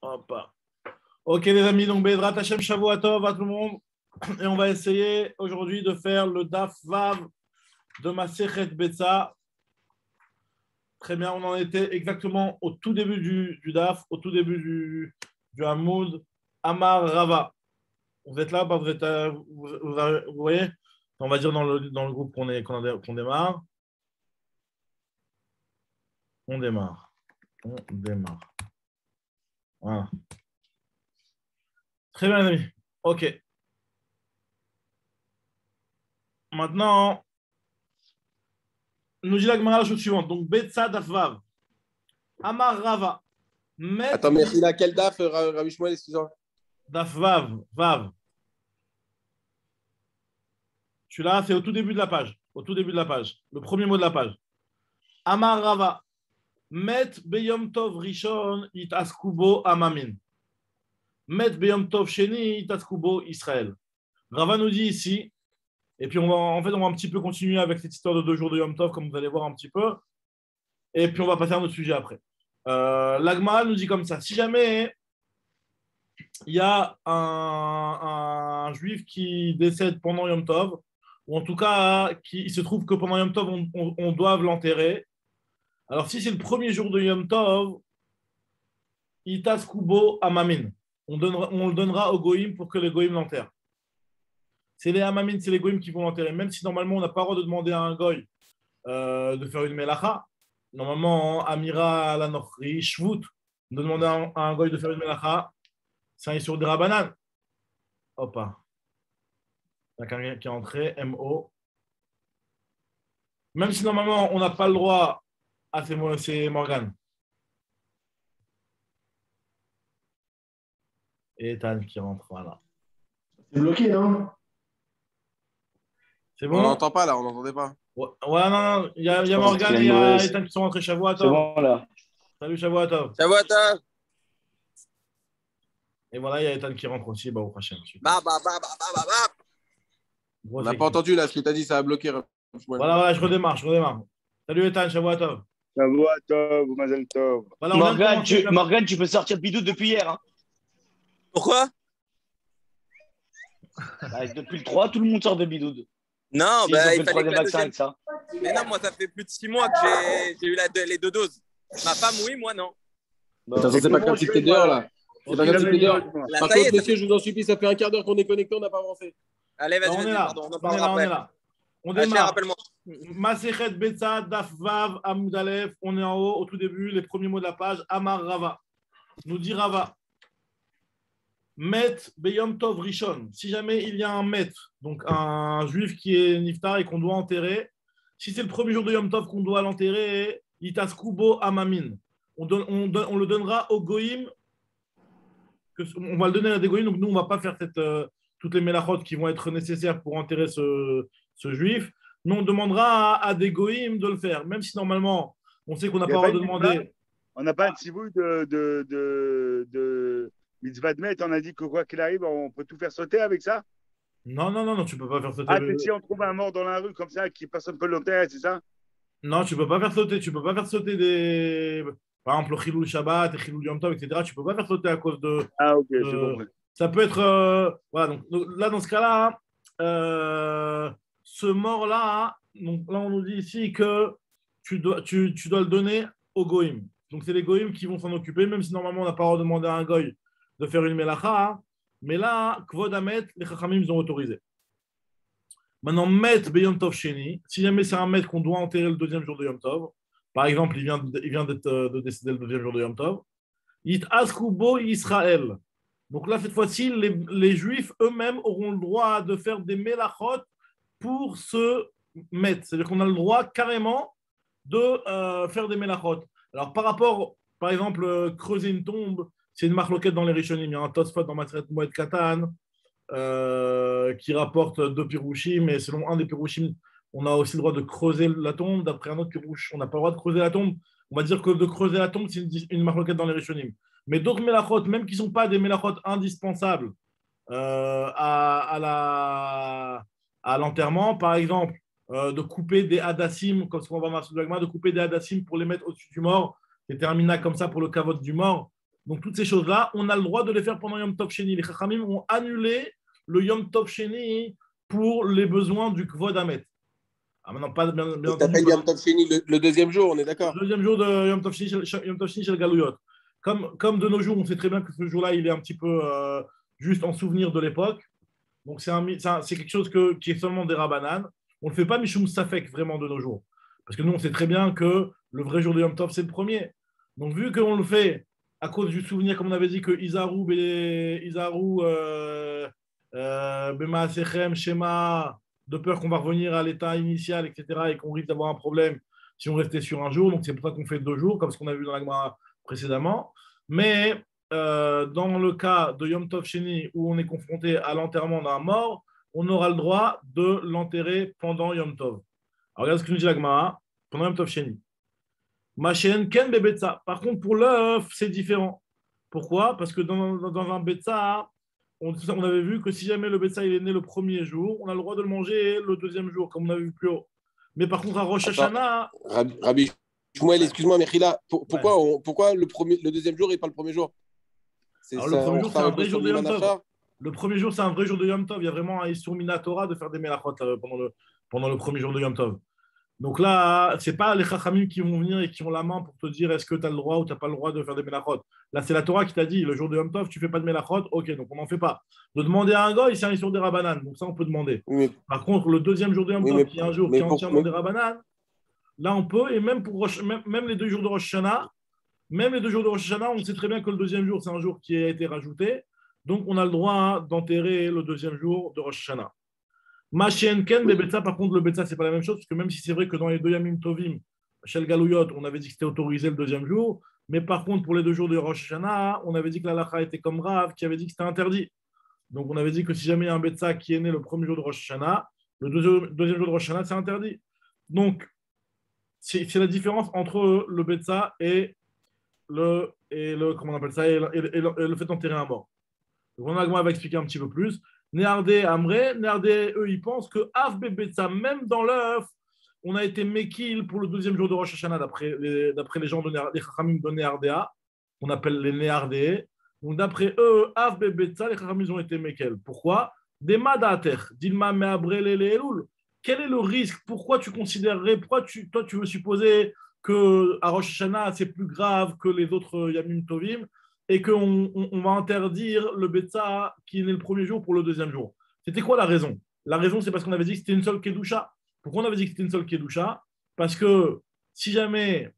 Hop. Ok les amis, donc Bezrat Hashem Shavua Tov à tout le monde. Et on va essayer aujourd'hui de faire le Daf Vav de Masechet Betsa. Très bien, on en était exactement au tout début du Daf, au tout début du Hamoud, Amar Rava. Vous êtes là, vous voyez? On va dire dans le groupe qu'on démarre. On démarre. Voilà. Très bien, les amis. Ok. Maintenant, nous dit la Gemara la chose suivante. Donc, Betsa Dafvav. Amar Rava. Attends, mais il a quel daf, Rabbi Shmuel, excuse-moi? Dafvav. Vav. Celui-là, c'est au tout début de la page. Au tout début de la page. Le premier mot de la page. Amar Rava. Met Beyom Tov Rishon it askubo amamin. Met Beyom Tov Sheni it askubo Israël. Rava nous dit ici, et puis on va un petit peu continuer avec cette histoire de 2 jours de Yom Tov, comme vous allez voir un petit peu, et puis on va passer à un autre sujet après. L'Agma nous dit comme ça, si jamais il y a un juif qui décède pendant Yom Tov, ou en tout cas, il se trouve que pendant Yom Tov, on doit l'enterrer. Alors, si c'est le premier jour de Yom Tov, Itas Kubo Amamin. On le donnera au Goïm pour que les Goïm l'enterrent. C'est les Amamin, c'est les Goïm qui vont l'enterrer. Même si normalement, on n'a pas le droit de demander à un Goï de faire une Melacha. Normalement, Amira, la Nochri, Shvut, de demander à un Goï de faire une Melacha, c'est un sur des Rabanan. Hop. Il y a quelqu'un qui est entré, MO. Même si normalement, on n'a pas le droit. Ah, c'est Morgan. Et Ethan qui rentre, voilà. C'est bloqué, non? C'est bon? On n'entend pas là, on n'entendait pas. Ouais, non. Il y a Morgan et il y a Ethan qui sont rentrés. Shavua Tov. C'est bon, là. Salut, Shavua Tov. Shavua Tov. Et voilà, il y a Ethan qui rentre aussi. Bah, au prochain. On n'a pas entendu là ce que tu as dit, ça a bloqué. Voilà, je redémarre. Salut, Ethan, Shavua Tov. Shavua Tov, Mazel Tov. Voilà, Morgan, tu peux sortir de bidou depuis hier. Hein. Pourquoi? Depuis le 3, tout le monde sort de bidoud. Non, il fallait que la vaccin avec ça. Mais non, moi, ça fait plus de 6 mois que j'ai eu les 2 doses. Ma femme, oui, moi, non. C'est pas comme si t'es dehors, là. C'est pas comme si t'es dehors. Par contre, monsieur, je vous en supplie, ça fait un quart d'heure qu'on est connecté, on n'a pas avancé. Allez, vas-y, on est là. On est là. On démarre. Rappelle-moi. Masechet Betsa, Daf Vav, Amud Aleph. On est en haut, au tout début, les premiers mots de la page. Amar Rava. Nous dit Rava. Met Beyom Tov Rishon. Si jamais il y a un Met, donc un juif qui est niftar et qu'on doit enterrer, si c'est le premier jour de Yom Tov qu'on doit l'enterrer, Itas Kubo Amamin. On le donnera au Goïm. On va le donner à des Goïm, donc nous on ne va pas faire toutes les mélachot qui vont être nécessaires pour enterrer ce juif. Nous on demandera à des Goïm de le faire, même si normalement on sait qu'on n'a pas le droit de demander. On n'a pas un tzivouï de mitzvah de met, on a dit que quoi qu'il arrive, on peut tout faire sauter avec ça? Non, tu peux pas faire sauter. Ah, c'est si on trouve un mort dans la rue comme ça, qui personne ne peut l'enterrer, c'est ça? Non, tu peux pas faire sauter. Tu peux pas faire sauter des. Par exemple, le Chilul Shabbat, le Chilul Yom Tov, etc. Tu peux pas faire sauter à cause de. Ah, ok, j'ai compris. Ça peut être. Voilà, donc là, dans ce cas-là, ce mort-là, donc là, on nous dit ici que tu dois le donner au Goïm. Donc, c'est les Goïm qui vont s'en occuper, même si normalement, on n'a pas le droit de demander à un Goï de faire une Melacha. Mais là, Kvod Amet, les Chachamim, ils ont autorisé. Maintenant, Met Beyom Tov Sheni, si jamais c'est un Met qu'on doit enterrer le 2e jour de Yom Tov, par exemple, il vient de décéder le 2e jour de Yom Tov, Yit Askubo Israël. Donc là, cette fois-ci, les Juifs eux-mêmes auront le droit de faire des Melachot pour se mettre. C'est-à-dire qu'on a le droit carrément de faire des Melachot. Alors, par exemple, creuser une tombe, c'est une marloquette dans les Rishonim. Il y a un Tosfot dans Maseret Moed Katan qui rapporte 2 pirouchim, mais selon un des pirouchim, on a aussi le droit de creuser la tombe. D'après un autre pirouche, on n'a pas le droit de creuser la tombe. On va dire que de creuser la tombe, c'est une marloquette dans les Rishonim. Mais d'autres mélachot, même qui ne sont pas des mélachot indispensables à l'enterrement, par exemple, de couper des hadassim, comme ce qu'on va voir dans le de couper des hadassim pour les mettre au-dessus du mort, c'était un mina comme ça pour le kavod du mort. Donc, toutes ces choses-là, on a le droit de les faire pendant Yom Tov Sheni. Les Chachamim ont annulé le Yom Tov Sheni pour les besoins du Kvod Hamet. Ah, maintenant, pas bien Tu t'appelles Yom Tov Sheni le deuxième jour, on est d'accord? Le deuxième jour de Yom Tov Sheni chez le Galouyot. Comme de nos jours, on sait très bien que ce jour-là, il est un petit peu juste en souvenir de l'époque. Donc, c'est quelque chose qui est seulement des Rabbanan. On ne le fait pas Mishum Safek vraiment de nos jours. Parce que nous, on sait très bien que le vrai jour de Yom Tov, c'est le premier. Donc, vu qu'on le fait à cause du souvenir, comme on avait dit, que Isaru, Bema Sechem, Shema, de peur qu'on va revenir à l'état initial, etc., et qu'on risque d'avoir un problème si on restait sur un jour. Donc, c'est pour ça qu'on fait 2 jours, comme ce qu'on a vu dans la Gemara précédemment. Mais dans le cas de Yom Tov Sheni, où on est confronté à l'enterrement d'un mort, on aura le droit de l'enterrer pendant Yom Tov. Alors, regarde ce que nous dit la Gemara pendant Yom Tov Sheni. Machen ken bebetza. Par contre, pour l'œuf, c'est différent. Pourquoi? Parce que dans un betza, on avait vu que si jamais le betza il est né le premier jour, on a le droit de le manger le deuxième jour, comme on a vu plus haut. Mais par contre, à Rosh Hashanah. Rabbi Shmuel, excuse-moi, Mechila, pourquoi le deuxième jour et pas le premier jour? Alors, le premier jour, c'est un vrai jour de Yom Tov. Le premier jour, c'est un vrai jour de Yom Tov. Il y a vraiment un Issur Minatora de faire des melachot pendant le premier jour de Yom Tov. Donc là, ce n'est pas les Chachamim qui vont venir et qui ont la main pour te dire est-ce que tu as le droit ou tu n'as pas le droit de faire des melachot. Là, c'est la Torah qui t'a dit le jour de Yom Tov, tu ne fais pas de melachot. Ok, donc on n'en fait pas. De demander à un goy, c'est un Issur des Rabbanan. Donc ça, on peut demander. Oui. Par contre, le deuxième jour de Yom Tov, qui est un jour qui est entièrement des Rabbanan, là, on peut. Et même, même les 2 jours de Rosh Hashanah, on sait très bien que le deuxième jour, c'est un jour qui a été rajouté. Donc, on a le droit d'enterrer le deuxième jour de Rosh Hashanah. Machen ken bebetza, par contre, le betza, ce n'est pas la même chose, parce que même si c'est vrai que dans les 2 Yamim Tovim, chez le Galouyot, on avait dit que c'était autorisé le deuxième jour, mais par contre, pour les 2 jours de Rosh Hashanah, on avait dit que la lacha était comme Rav, qui avait dit que c'était interdit. Donc, on avait dit que si jamais il y a un betza qui est né le premier jour de Rosh Hashanah, le deuxième jour de Rosh Hashanah, c'est interdit. Donc, c'est la différence entre le betza et le fait d'enterrer un mort. Donc, on va expliquer un petit peu plus. Néardé, Amré, Néardé, eux, ils pensent que Av Bebetza, même dans l'œuf, on a été Mekil pour le deuxième jour de Rosh Hashanah, d'après les gens les Chachamim de Néardéa, qu'on appelle les Néardés. Donc, d'après eux, Av Bebetza, les Chachamim ont été Mekel. Pourquoi? Des Madater, Dilma Meabré les Elul. Quel est le risque? Pourquoi tu considérerais, toi, tu veux supposer qu'à Rosh Hashanah, c'est plus grave que les autres Yamim Tovim et qu'on va interdire le Betza qui est né le premier jour pour le deuxième jour? C'était quoi la raison? La raison, c'est parce qu'on avait dit que c'était une seule Kedusha. Pourquoi on avait dit que c'était une seule Kedusha? Parce que si jamais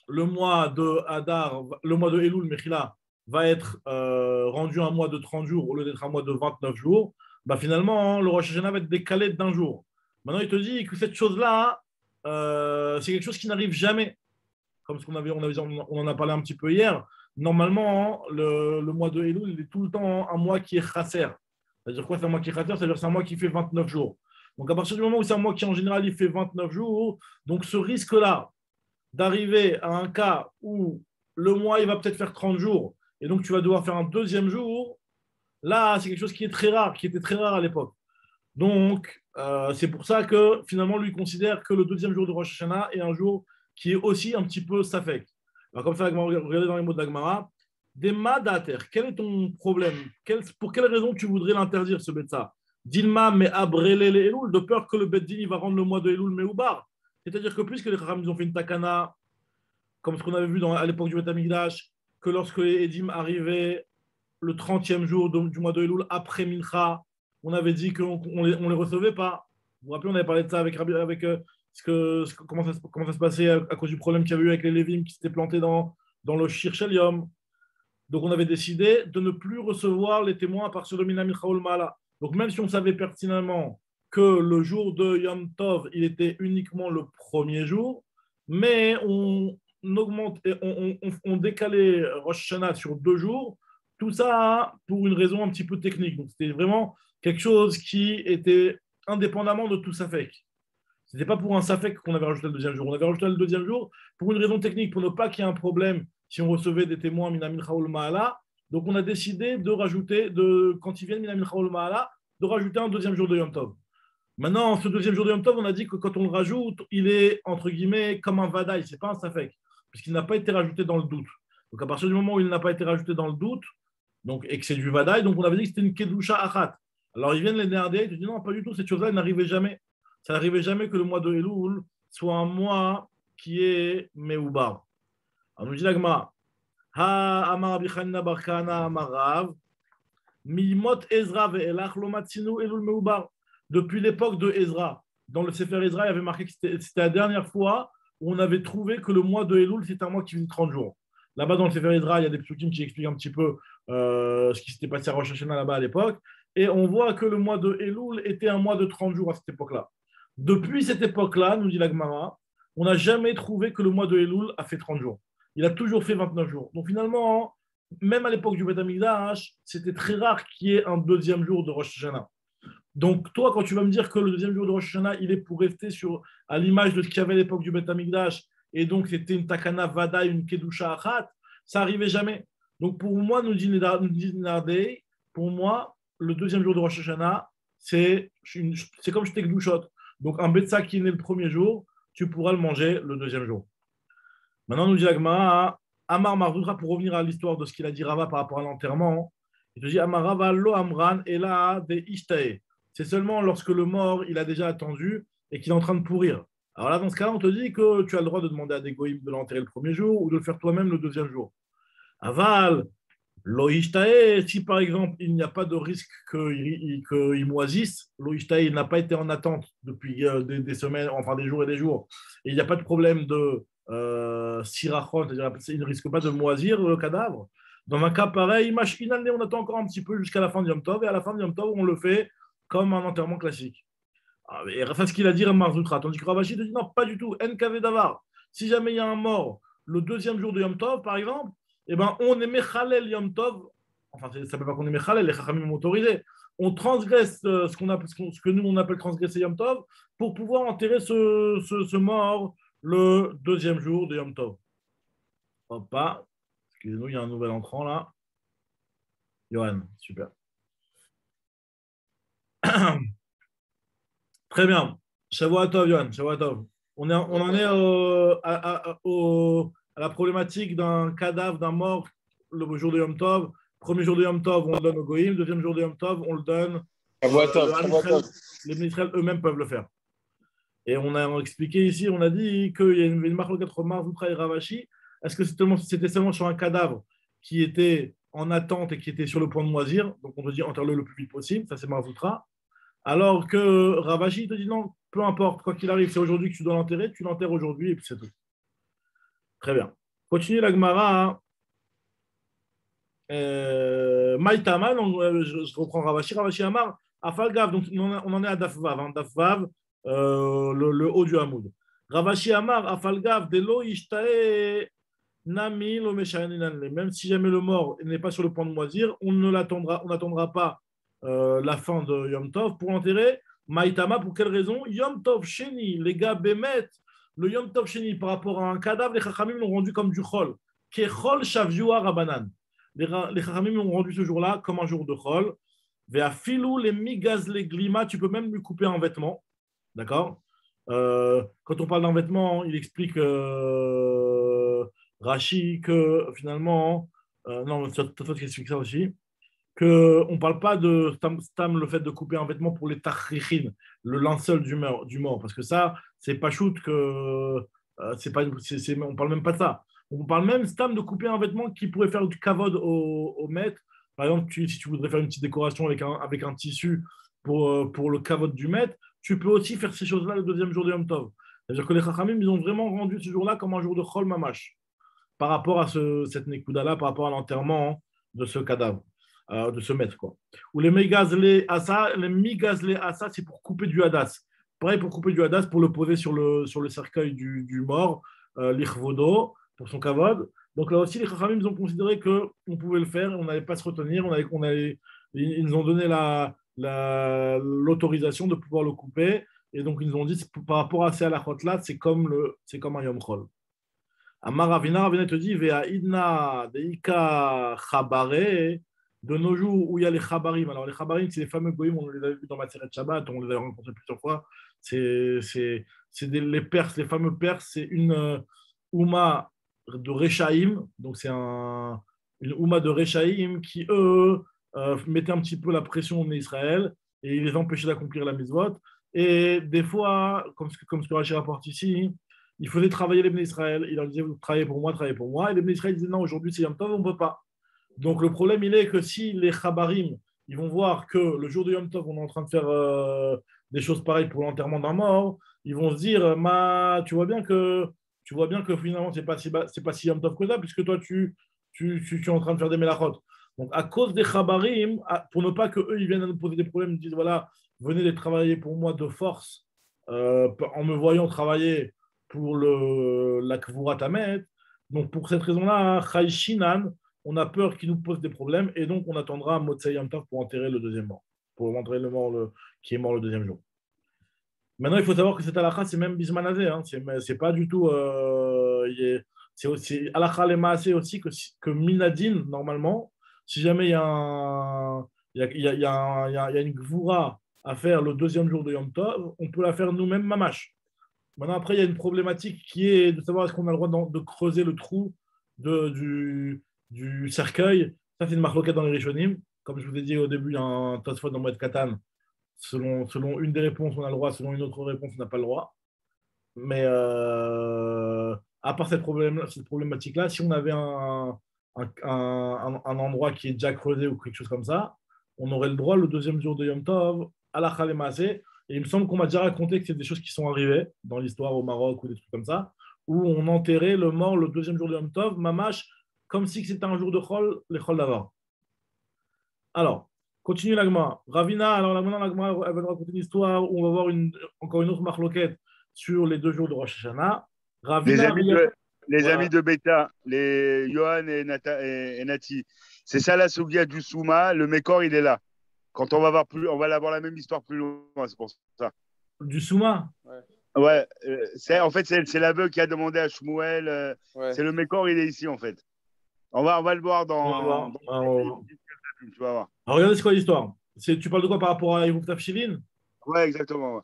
le mois de Hadar, le mois de Elul, Mechila, va être rendu un mois de 30 jours au lieu d'être un mois de 29 jours, bah finalement, le Rosh Hashanah va être décalé d'1 jour. Maintenant, il te dit que cette chose-là, c'est quelque chose qui n'arrive jamais. Comme ce on en a parlé un petit peu hier. Normalement, le mois de Elul, il est tout le temps un mois qui est chasser. C'est-à-dire quoi, c'est un mois qui est chasser? C'est-à-dire c'est un mois qui fait 29 jours. Donc, à partir du moment où c'est un mois qui, en général, il fait 29 jours, donc ce risque-là d'arriver à un cas où le mois, il va peut-être faire 30 jours, et donc tu vas devoir faire un deuxième jour, là, c'est quelque chose qui est très rare, qui était très rare à l'époque. Donc, c'est pour ça que, finalement, lui considère que le deuxième jour de Rosh Hashanah est un jour qui est aussi un petit peu safek. Alors, comme ça, regardez dans les mots de l'Agmara. Des madater, quel est ton problème? Pour quelle raison tu voudrais l'interdire, ce betza? Dilma, mais abrele les Elul, de peur que le Beddin va rendre le mois de Elul Meoubar. C'est-à-dire que puisque les Chachamim ont fait une takana, comme ce qu'on avait vu à l'époque du Beth Amikdash, que lorsque les Edim arrivaient le 30e jour du mois de Elul, après Mincha, on avait dit qu'on ne les recevait pas. Vous vous rappelez, on avait parlé de ça avec comment ça se passait à cause du problème qu'il y avait eu avec les Lévim qui s'étaient plantés dans le Shir Shel Yom. Donc, on avait décidé de ne plus recevoir les témoins à partir de Mina Mincha Ol Ma'ala. Donc, même si on savait pertinemment que le jour de Yom Tov, il était uniquement le premier jour, mais on décalait Rosh Hashanah sur 2 jours, tout ça pour une raison un petit peu technique. Donc, c'était vraiment quelque chose qui était indépendamment de tout Safek. Ce n'était pas pour un Safek qu'on avait rajouté le deuxième jour. On avait rajouté le deuxième jour pour une raison technique, pour ne pas qu'il y ait un problème si on recevait des témoins Minamin Chaol Ma'ala. Donc, on a décidé de rajouter, quand ils viennent Minamin Chaol Ma'ala, de rajouter un deuxième jour de Yom Tov. Maintenant, ce deuxième jour de Yom Tov, on a dit que quand on le rajoute, il est, entre guillemets, comme un Vadaï. Ce n'est pas un Safek, puisqu'il n'a pas été rajouté dans le doute. Donc à partir du moment où il n'a pas été rajouté dans le doute, donc, et que c'est du Vadaï, donc on avait dit que c'était une Kedusha Achat. Alors ils viennent les Néardés, ils disent non, pas du tout, cette chose-là n'arrivait jamais. Ça n'arrivait jamais que le mois de Elul soit un mois qui est Meubar. Alors nous dit l'Agma, Ha Amar Abichanina Barkana Amarav, Mimot Ezra ve'elach lo matzinu Elul Meubar. Depuis l'époque de Ezra, dans le Sefer Ezra, il y avait marqué que c'était la dernière fois où on avait trouvé que le mois de Elul, c'était un mois qui faisait 30 jours. Là-bas, dans le Sefer Ezra, il y a des psukim qui expliquent un petit peu ce qui s'était passé à Rosh Hashanah là-bas à l'époque. Et on voit que le mois de Elul était un mois de 30 jours à cette époque-là. Depuis cette époque-là, nous dit la Gemara, on n'a jamais trouvé que le mois de Elul a fait 30 jours. Il a toujours fait 29 jours. Donc finalement, même à l'époque du Beth Amikdash, c'était très rare qu'il y ait un deuxième jour de Rosh Hashanah. Donc toi, quand tu vas me dire que le deuxième jour de Rosh Hashanah, il est pour rester à l'image de ce qu'il y avait à l'époque du Beth Amikdash, et donc c'était une Takana Vada, une Kedusha Achat, ça n'arrivait jamais. Donc pour moi, nous dit Nardei, pour moi, le deuxième jour de Rosh Hashanah, c'est comme Shtek Dushot. Donc un Betsa qui est né le premier jour, tu pourras le manger le deuxième jour. Maintenant, nous dit la Gemara, Amar Mardoudra, pour revenir à l'histoire de ce qu'il a dit Rava par rapport à l'enterrement, il te dit Amar Rava lo Amran et là de Ishtae. C'est seulement lorsque le mort, il a déjà attendu et qu'il est en train de pourrir. Alors là, dans ce cas-là, on te dit que tu as le droit de demander à des goïms de l'enterrer le premier jour ou de le faire toi-même le deuxième jour. Aval, Loishtae, si par exemple il n'y a pas de risque qu'il moisisse, Loishtae n'a pas été en attente depuis des semaines, enfin des jours et des jours, et il n'y a pas de problème de sirachon, c'est-à-dire il ne risque pas de moisir le cadavre. Dans un cas pareil, on attend encore un petit peu jusqu'à la fin du Yom Tov, et à la fin du Yom Tov, on le fait comme un enterrement classique. Et c'est ce qu'il a dit à Marzoutra, tandis que Ravashi te dit non, pas du tout, NKV Davar. Si jamais il y a un mort le deuxième jour de Yom Tov, par exemple, eh ben, on est Mechalel Yom Tov, enfin, ça ne veut pas qu'on est Mechalel, les Chachamim ont autorisé. On transgresse ce que nous on appelle transgresser Yom Tov pour pouvoir enterrer ce mort le deuxième jour de Yom Tov. Hop, pas. Excusez-nous, il y a un nouvel entrant là. Johan, super. Très bien. Shavua Tov, Johan, Shavua Tov. On en est à la problématique d'un cadavre, d'un mort le jour de Yom Tov. Premier jour de Yom Tov, on le donne au Goïm. Deuxième jour de Yom Tov, on le donne. Les ministres eux-mêmes peuvent le faire. Et on a expliqué ici, on a dit qu'il y a une marque entre Marzoutra et Ravashi. Est-ce que c'était seulement sur un cadavre qui était en attente et qui était sur le point de moisir? Donc on te dit enterre-le le plus vite possible. Ça, c'est Marzoutra. Alors que Ravashi te dit non, peu importe, quoi qu'il arrive, c'est aujourd'hui que tu dois l'enterrer, tu l'enterres aujourd'hui et puis c'est tout. Très bien. Continue la Gemara. Maïtama, je reprends Ravashi. Ravashi Amar, Afalgav, donc on en est à Dafvav. Hein, Dafvav, le haut du Hamoud. Ravashi Amar, Afalgav, Delo Ishtae, Nami, même si jamais le mort n'est pas sur le point de moisir, on n'attendra pas la fin de Yom Tov pour l'enterrer. Maïtama, pour quelle raison? Yom Tov Sheni, les gars, Bémet, le Yom Tov Sheni, par rapport à un cadavre, les Chachamim l'ont rendu comme du Chol. Kechol Shavua Rabanan. Les Chachamim l'ont rendu ce jour-là comme un jour de Chol. Ve'afilou les migaz les glima, tu peux même lui couper un vêtement. D'accord? Quand on parle d'un vêtement, il explique Rashi que finalement, non, c'est toi qui explique ça aussi, qu'on ne parle pas de stam, le fait de couper un vêtement pour les tachrichin, le linceul du mort, parce que ça, c'est pas shoot que on parle même pas de ça. On parle même stam de couper un vêtement qui pourrait faire du kavod au maître. Par exemple, si tu voudrais faire une petite décoration avec un tissu pour le kavod du maître, tu peux aussi faire ces choses-là le deuxième jour de Yom Tov. C'est-à-dire que les Chachamim, ils ont vraiment rendu ce jour-là comme un jour de Chol Mamash par rapport à cette Nekuda-là, par rapport à l'enterrement de ce cadavre, de ce maître, quoi. Ou les migazlé asa, c'est pour couper du hadas. Pareil pour couper du hadas, pour le poser sur le cercueil du mort, l'ichvodo, pour son kavod. Donc là aussi, les Chachamim, ils ont considéré qu'on pouvait le faire, on n'allait pas se retenir, ils nous ont donné l'autorisation de pouvoir le couper, et donc ils nous ont dit, par rapport à ces halachot-là, c'est comme un Yom Chol. Amar Ravina te dit, Vea idna deika chabare, de nos jours où il y a les chabarim. Alors les chabarim, c'est les fameux goïms, on les a vus dans Maseret Shabbat, on les a rencontrés plusieurs fois. C'est les Perses, les fameux Perses, c'est une Ouma de Rechaïm, donc c'est une Ouma de Rechaïm qui, eux, mettaient un petit peu la pression en Israël et ils les empêchaient d'accomplir la mitzvot. Et des fois, comme ce que Rachid rapporte ici, il faisait travailler les Bnei Israël. Il leur disait, vous travaillez pour moi, travaillez pour moi. Et les Bnei Israël disaient, non, aujourd'hui c'est Yom Tov, on ne peut pas. Donc le problème, il est que si les Chabarim, ils vont voir que le jour de Yom Tov, on est en train de faire des choses pareilles pour l'enterrement d'un mort, ils vont se dire, tu vois bien que finalement, c'est pas si Yom Tov que ça, puisque toi, tu es en train de faire des mélachot. Donc, à cause des Chabarim, pour ne pas qu'eux, ils viennent à nous poser des problèmes, ils disent, voilà, venez les travailler pour moi de force, en me voyant travailler pour la Kvurat Hamet. Donc, pour cette raison-là, Chai Shinan, on a peur qu'ils nous posent des problèmes, et donc on attendra Motzei Yom Tov pour enterrer le deuxième mort, pour enterrer le mort qui est mort le deuxième jour. Maintenant, il faut savoir que cette halakha, c'est même bismanazé, hein. C'est pas du tout. C'est aussi halakha le maasé aussi que minadin, normalement, si jamais il y a une gvoura à faire le deuxième jour de Yom Tov, on peut la faire nous-mêmes mamash. Maintenant, après, il y a une problématique qui est de savoir est-ce qu'on a le droit de creuser le trou du cercueil. Ça, c'est une marloquette dans les Rishonim. Comme je vous ai dit au début, il y a un Tosfot dans Moed Katan. Selon une des réponses, on a le droit. Selon une autre réponse, on n'a pas le droit. Mais à part cette problématique-là, si on avait un endroit qui est déjà creusé ou quelque chose comme ça, on aurait le droit le deuxième jour de Yom Tov à la Khalemase. Et il me semble qu'on m'a déjà raconté que c'est des choses qui sont arrivées dans l'histoire au Maroc ou des trucs comme ça, où on enterrait le mort le deuxième jour de Yom Tov, mamash, comme si c'était un jour de Chol, les Chol d'avant. Alors, continue l'Agma. Ravina, alors là, maintenant l'Agma, elle va nous raconter une histoire où on va voir encore une autre marloquette sur les 2 jours de Rosh Hashanah. Ravina, les amis de Beta, les Johan et Nati, c'est ça la Sougia du Souma, le Mécor, il est là. Quand on va avoir la même histoire plus loin, c'est pour ça. Du Souma? Ouais, en fait, c'est l'aveugle qui a demandé à Shmuel. C'est le Mécor, il est ici, en fait. On va le voir dans tu vas voir. Alors, regardez, c'est quoi l'histoire? Tu parles de quoi par rapport à Yerouf Tafshilin? Ouais, exactement. Ouais.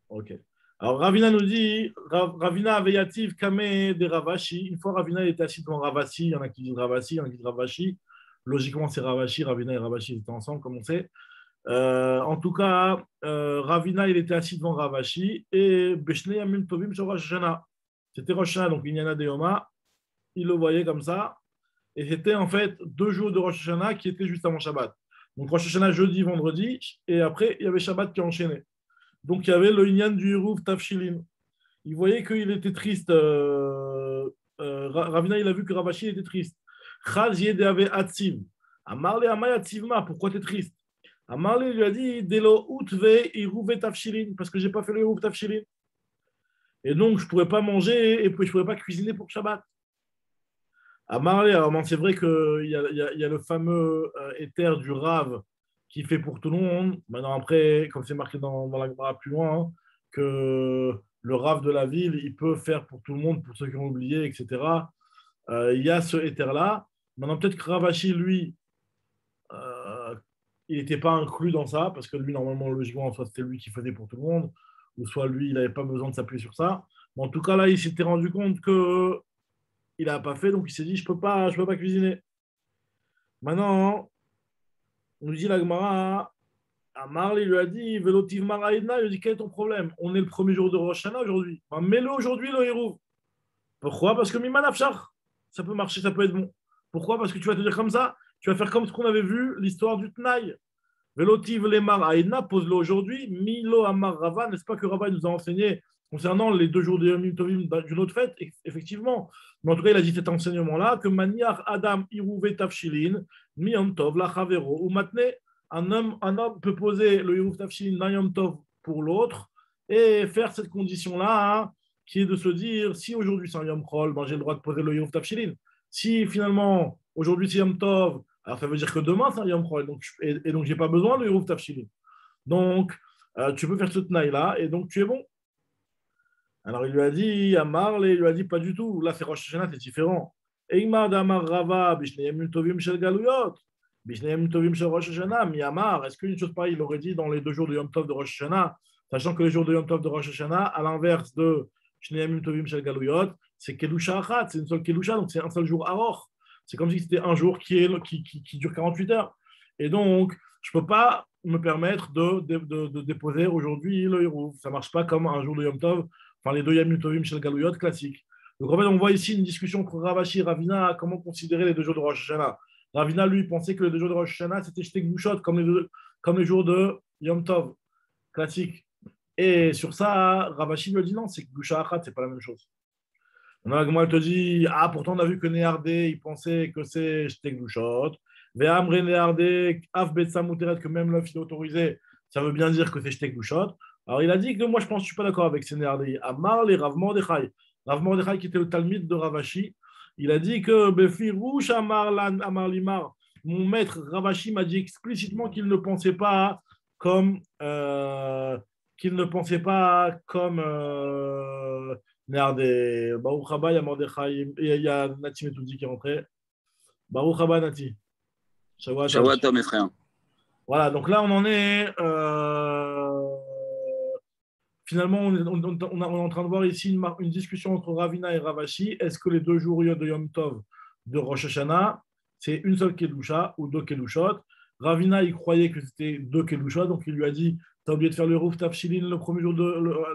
Ok. Alors, Ravina nous dit Ravina avait yativ kameh de Ravashi. Une fois, Ravina était assis devant Ravasi. Il y en a qui disent Ravasi, il y en a qui disent Ravashi. Logiquement, c'est Ravashi. Ravina et Ravashi étaient ensemble, comme on sait. En tout cas, Ravina, il était assis devant Ravashi. Et Beshnei Yamim Tovim sur Rosh Hashanah. C'était Rosh Hashanah, donc Inyana de Yoma. Il le voyait comme ça. Et c'était en fait 2 jours de Rosh Hashanah qui étaient juste avant Shabbat. Donc Rosh Hashanah jeudi, vendredi, et après il y avait Shabbat qui enchaînait. Donc il y avait le Inyan du Yerouf Tafshilin. Il voyait qu'il était triste. Ravina, il a vu que Ravashi était triste. Chaz Yedave Atziv. Amarle Amay Atzivma, pourquoi tu es triste? Amarle lui a dit Delo Utve Yerouf Tafshilin, parce que je n'ai pas fait le Yerouf Tafshilin. Et donc je ne pourrais pas manger et puis je ne pourrais pas cuisiner pour Shabbat. Amarle, alors c'est vrai qu'il y a le fameux éther du Rav qui fait pour tout le monde. Maintenant, après, comme c'est marqué dans la Gemara plus loin, hein, que le Rav de la ville, il peut faire pour tout le monde, pour ceux qui ont oublié, etc. Il y a ce éther-là. Maintenant, peut-être que Ravashi, lui, il n'était pas inclus dans ça, parce que lui, normalement, logiquement, soit c'était lui qui faisait pour tout le monde, ou soit lui, il n'avait pas besoin de s'appuyer sur ça. Mais en tout cas, là, il s'était rendu compte que il n'a pas fait, donc il s'est dit, je peux pas cuisiner. Maintenant, on nous dit la Gemara, Amar, il lui a dit, Velotiv Maraïdna, il lui a dit, quel est ton problème? On est le premier jour de Rosh Hashanah aujourd'hui. Ben, mets-le aujourd'hui, le héros. Pourquoi? Parce que Miman Afshar, ça peut marcher, ça peut être bon. Pourquoi? Parce que tu vas te dire comme ça, tu vas faire comme ce qu'on avait vu, l'histoire du Tnaï. Velotiv Lemar Aïdna, pose-le aujourd'hui. Milo Amar Rava, n'est-ce pas que Rava nous a enseigné concernant les 2 jours de Yom Tovim d'une autre fête? Effectivement. Mais en tout cas, il a dit cet enseignement-là que Maniach Adam Irouvé Tafshilin, Mi Yom Tov, la Chavero, ou maintenant, un homme peut poser le Irouv Tafshilin d'un Yom Tov pour l'autre et faire cette condition-là, hein, qui est de se dire si aujourd'hui c'est un Yom Chol, ben, j'ai le droit de poser le Irouv Tafshilin. Si finalement aujourd'hui c'est Yom Tov, alors ça veut dire que demain c'est un Yom Chol, et donc j'ai pas besoin de Irouv Tafshilin. Donc tu peux faire ce Tnaï-là et donc tu es bon. Alors il lui a dit, Amar, il lui a dit pas du tout. Là c'est Rosh Hashanah, c'est différent. Eimar d'Amar Rava, Bishneyem Tovim Shel Galuyot, Bishneyem Tovim Shel Rosh Hashanah, Miyamar. Est-ce qu'une chose pareille, il aurait dit dans les 2 jours de Yom Tov de Rosh Hashanah, sachant que les jours de Yom Tov de Rosh Hashanah, à l'inverse de Bishneyem Tovim Shel Galuyot, c'est Kedusha Achat, c'est une seule Kedusha, donc c'est un seul jour Aror. C'est comme si c'était un jour qui dure 48 heures. Et donc, je ne peux pas me permettre de déposer aujourd'hui le Hérouv. Ça ne marche pas comme un jour de Yom Tov, enfin les deux Yamim Tovim chez le Galouyot classique. Donc en fait, on voit ici une discussion entre Ravashi et Ravina, comment considérer les deux jours de Rosh Hashanah. Ravina, lui, pensait que les deux jours de Rosh Hashanah, c'était Shtek Gvushot, comme les jours de Yom Tov classique. Et sur ça, Ravashi lui a dit non, c'est Gvusha Achat, c'est pas la même chose. Moi, elle te dit, ah, pourtant, on a vu que Néardé, il pensait que c'est Shtek Gvushot. Ve'amre Néardé, Av Betsa Muteret, que même l'œuf il est autorisé, ça veut bien dire que c'est Shtek Gvushot. Alors, il a dit que moi, je suis pas d'accord avec ces Néardé. Amar les Rav Mordechai. Rav Mordechai, qui était le Talmid de Ravashi, il a dit que Befirouch Amar Limar, mon maître Ravashi m'a dit explicitement qu'il ne pensait pas comme Néardé. Baruch Haba, il y a Mordechai, il y a Nati Metoudi qui est rentré. Baruch Haba, Nati. Shabbat, mes frères. Voilà, donc là, on en est. Finalement, on est en train de voir ici une discussion entre Ravina et Ravashi. Est-ce que les deux jours de Yom Tov de Rosh Hashanah, c'est une seule Kedusha ou deux Kedushot? Ravina, il croyait que c'était deux Kedushot, donc il lui a dit t'as oublié de faire le Rouf Tafshilin le premier jour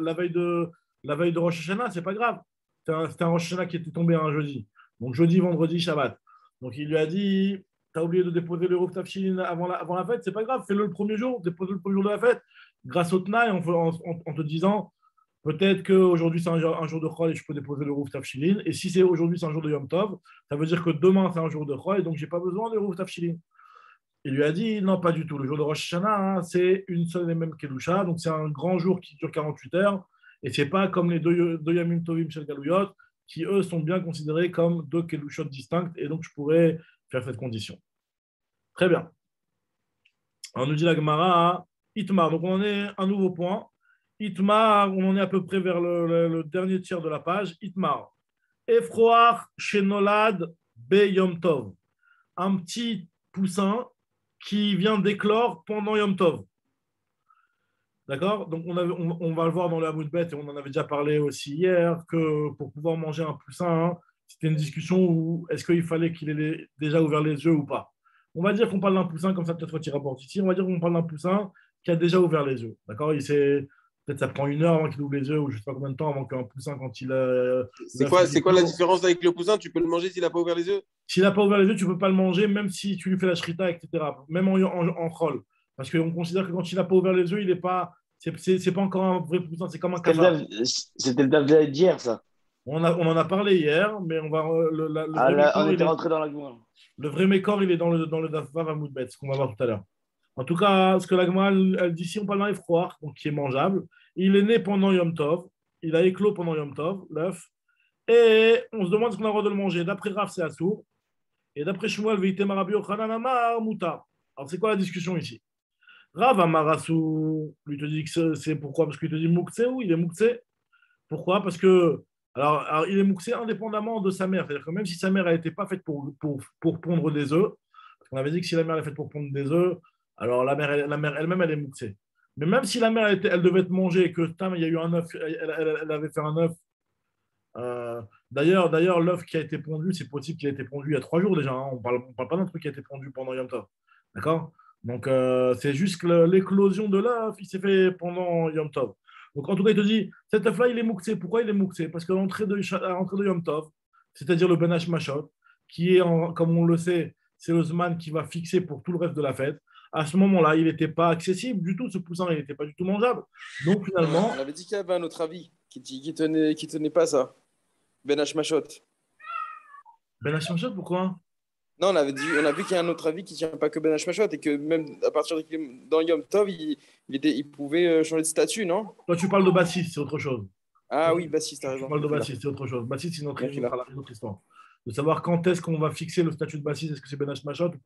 la veille de Rosh Hashanah, c'est pas grave. C'était un Rosh Hashanah qui était tombé un jeudi. Donc jeudi, vendredi, Shabbat. Donc il lui a dit t'as oublié de déposer le Rouf Tafshilin avant la fête, c'est pas grave, fais-le le premier jour, dépose-le le premier jour de la fête. Grâce au Tnaï, en te disant peut-être qu'aujourd'hui c'est un jour de Chol et je peux déposer le Rouf Tafshilin. Et si c'est aujourd'hui c'est un jour de Yom Tov, ça veut dire que demain c'est un jour de Chol et donc j'ai pas besoin de Rouf Tafshilin. Il lui a dit non, pas du tout. Le jour de Rosh Hashanah, hein, c'est une seule et même Kedusha, donc c'est un grand jour qui dure 48 heures et c'est pas comme les deux Yamim Tovim Shel Galouyot qui eux sont bien considérés comme deux Kedushot distinctes et donc je pourrais faire cette condition. Très bien. Alors nous dit la Gemara. Itmar, donc on en est un nouveau point. Itmar, on en est à peu près vers le dernier tiers de la page. Itmar. Efroach Shenolad Be Yom Tov. Un petit poussin qui vient d'éclore pendant Yom Tov. D'accord? Donc on va le voir dans le Hamoud Bet et on en avait déjà parlé aussi hier que pour pouvoir manger un poussin, hein, c'était une discussion où est-ce qu'il fallait qu'il ait déjà ouvert les yeux ou pas. On va dire qu'on parle d'un poussin, comme ça peut-être tu rapportes ici, on va dire qu'on parle d'un poussin qui a déjà ouvert les yeux. D'accord? Peut-être ça prend 1 heure avant qu'il ouvre les yeux, ou je ne sais pas combien de temps avant qu'un poussin, quand il a. C'est quoi la différence avec le poussin? Tu peux le manger s'il n'a pas ouvert les yeux? S'il n'a pas ouvert les yeux, tu ne peux pas le manger, même si tu lui fais la shrita, etc. Même en chol. Parce qu'on considère que quand il n'a pas ouvert les yeux, il n'est pas. C'est pas encore un vrai poussin, c'est comme un kafar. C'était le Dav d'hier, ça. On en a parlé hier, mais on va. On était rentré dans la Gemara. Le vrai mécor, il est dans le Daf Vav Hamoud Bet, ce qu'on va voir tout à l'heure. En tout cas, ce que la Gemara elle dit ici, on parle d'un efroir, donc qui est mangeable. Il est né pendant Yom Tov, il a éclos pendant Yom Tov, l'œuf, et on se demande ce qu'on a le droit de le manger. D'après Rav, c'est Assour, et d'après Shmuel, Veitem Rabbi Yochanan Amar Mutar. Alors, c'est quoi la discussion ici? Rav Amar Assour, lui te dit que c'est pourquoi? Parce qu'il te dit Moukse ou il est Moukse. Pourquoi? Parce que, alors, il est Moukse indépendamment de sa mère. C'est-à-dire que même si sa mère n'était pas faite pour pondre des œufs, parce qu'on avait dit que si la mère est faite pour pondre des œufs, alors la mère elle-même, elle est mouxée. Mais même si la mère, elle devait être mangée et que il y a eu un œuf, elle avait fait un œuf. D'ailleurs, l'œuf qui a été pondu, c'est possible qu'il a été pondu il y a 3 jours déjà. Hein. On parle pas d'un truc qui a été pondu pendant Yom Tov. D'accord? Donc, c'est juste que l'éclosion de l'œuf, il s'est fait pendant Yom Tov. Donc, en tout cas, il te dit, cet œuf-là, il est mouxé. Pourquoi il est mouxé? Parce que l'entrée de Yom Tov, c'est-à-dire le Ben Hashmashot, qui est, comme on le sait, c'est le Zman qui va fixer pour tout le reste de la fête. À ce moment-là, il n'était pas accessible du tout, ce poussin, il n'était pas du tout mangeable. Donc finalement. On avait dit qu'il y avait un autre avis qui tenait pas ça. Ben Hashmashot. Ben Hashmashot, pourquoi? Non, on a vu qu'il y a un autre avis qui ne tient pas que Ben Hashmashot et que même à partir de dans Yom Tov, il pouvait changer de statut, non? Toi, tu parles de Bassis, c'est autre chose. Ah oui, Bassis, t'as raison. Tu parles de Bassis, c'est autre chose. Bassis, c'est notre histoire. De savoir quand est-ce qu'on va fixer le statut de Bassis, est-ce que c'est Ben Hashmashot ou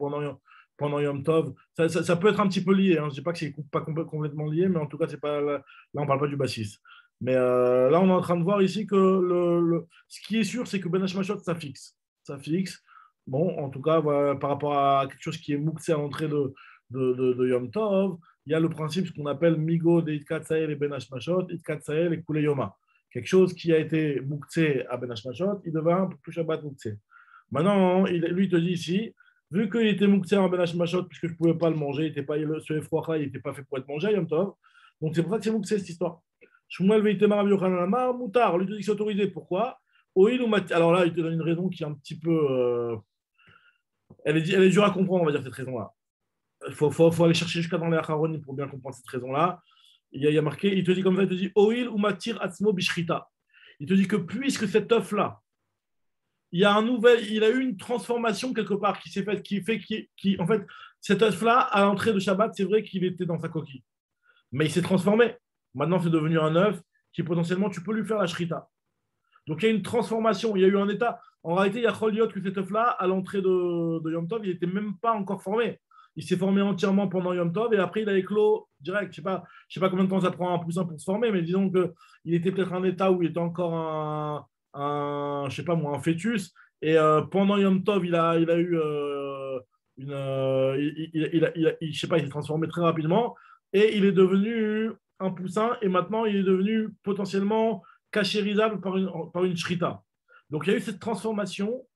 pendant Yom Tov, ça peut être un petit peu lié. Hein. Je ne dis pas que c'est pas complètement lié, mais en tout cas, c'est pas, là, on ne parle pas du Bassis. Mais là, on est en train de voir ici que ce qui est sûr, c'est que Ben Hashmashot, ça fixe. Ça fixe. Bon, en tout cas, par rapport à quelque chose qui est mouxé à l'entrée de Yom Tov, il y a le principe, ce qu'on appelle Migo de Itkat Sael et Ben Hashmashot, Itkat Sael et Kule Yoma. quelque chose qui a été mouktsé à Ben Hashmashot, il devient plus Shabbat mouktsé. Maintenant, lui, il te dit ici, vu qu'il était mouktsé à Ben Hashmashot, puisque je ne pouvais pas le manger, ce effroi-là, il n'était pas fait pour être mangé, Yom Tov. Donc c'est pour ça que c'est mouktsé cette histoire. Shmuel Veitemar Rabbi Yochanan Amar, Moutar, lui te dit que c'est autorisé. Pourquoi? Alors là, il te donne une raison qui est un petit peu. Elle est dure à comprendre, on va dire, cette raison-là. Il faut aller chercher jusqu'à dans les Acharonim pour bien comprendre cette raison-là. Il y a marqué, il te dit comme ça, il te dit Oil ou matir atzmo bishrita. Il te dit que puisque cet œuf-là, il a eu une transformation quelque part qui s'est faite, en fait, cet œuf-là, à l'entrée de Shabbat, c'est vrai qu'il était dans sa coquille. Mais il s'est transformé. Maintenant, c'est devenu un œuf qui potentiellement, tu peux lui faire la shrita. Donc, il y a une transformation, il y a eu un état. En réalité, il y a Choliot que cet œuf-là, à l'entrée de Yom Tov, il n'était même pas encore formé. Il s'est formé entièrement pendant Yom Tov et après, il a éclos direct. Je ne sais pas combien de temps ça prend un poussin pour se former, mais disons qu'il était peut-être un état où il était encore je sais pas moi, un fœtus. Et pendant Yom Tov, il a eu je sais pas, il s'est transformé très rapidement et il est devenu un poussin et maintenant, il est devenu potentiellement cachérisable par une shrita. Donc, il y a eu cette transformation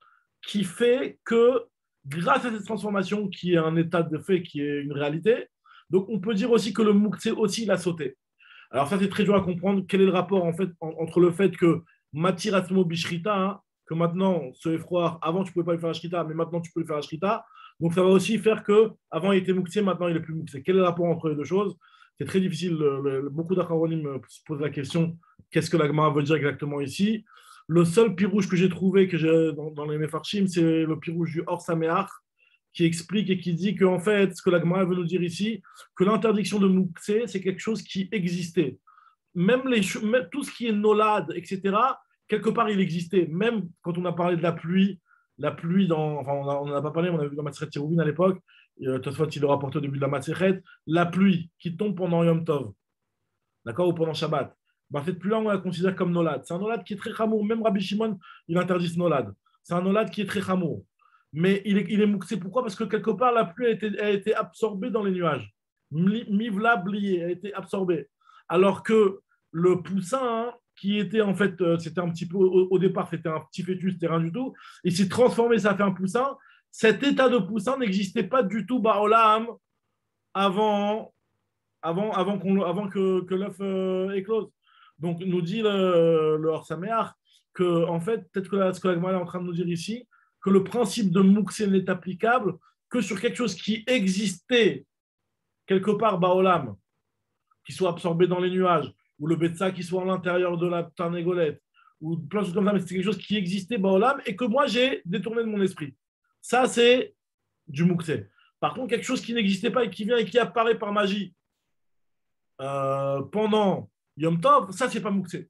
qui fait que, grâce à cette transformation, qui est un état de fait, qui est une réalité, donc on peut dire aussi que le mouktsé aussi, il a sauté. Alors ça, c'est très dur à comprendre. Quel est le rapport, en fait, entre le fait que matir atzmo bishrita, hein, que maintenant, ce effroi, avant, tu ne pouvais pas lui faire la shrita, mais maintenant, tu peux lui faire la shrita. Donc, ça va aussi faire que avant il était mouktsé, maintenant, il est plus mouktsé. Quel est le rapport entre les deux choses? C'est très difficile. Beaucoup d'Acharonim se posent la question, qu'est-ce que la Gemara veut dire exactement ici? Le seul pirouche que j'ai trouvé dans les Mefarshim, c'est le pirouche du Or Sameach, qui explique et qui dit qu'en fait, ce que la Gemara veut nous dire ici, que l'interdiction de mouktsé, c'est quelque chose qui existait. Même tout ce qui est nolad, etc., quelque part, il existait. Même quand on a parlé de la pluie on n'en a pas parlé, on a vu dans Maseret Tiruvin à l'époque, Tosfot, il le rapporte au début de la Maseret, la pluie qui tombe pendant Yom Tov, d'accord, ou pendant Shabbat. Ben, cette pluie-là, on la considère comme nolad. C'est un nolad qui est très chamour. Même Rabbi Shimon, il interdit ce nolad. C'est un nolad qui est très chamour. Mais il est mouxé. Pourquoi? Parce que quelque part, la pluie a été absorbée dans les nuages. Mivla blié, a été absorbée. Alors que le poussin, hein, qui était en fait, c'était un petit peu, au départ, c'était un petit fœtus, c'était rien du tout. Il s'est transformé, ça a fait un poussin. Cet état de poussin n'existait pas du tout, Baolam, avant que l'œuf éclose. Donc, nous dit le Or Sameach que, en fait, peut-être que ce que la Gemara est en train de nous dire ici, que le principe de Moukse n'est applicable que sur quelque chose qui existait quelque part, Baolam, qui soit absorbé dans les nuages, ou le Betsa qui soit à l'intérieur de la tarnégolette, ou plein de choses comme ça, mais c'est quelque chose qui existait, Baolam, et que moi, j'ai détourné de mon esprit. Ça, c'est du Moukse. Par contre, quelque chose qui n'existait pas et qui vient et qui apparaît par magie pendant Yom Tov, ça, c'est pas Mouktsé.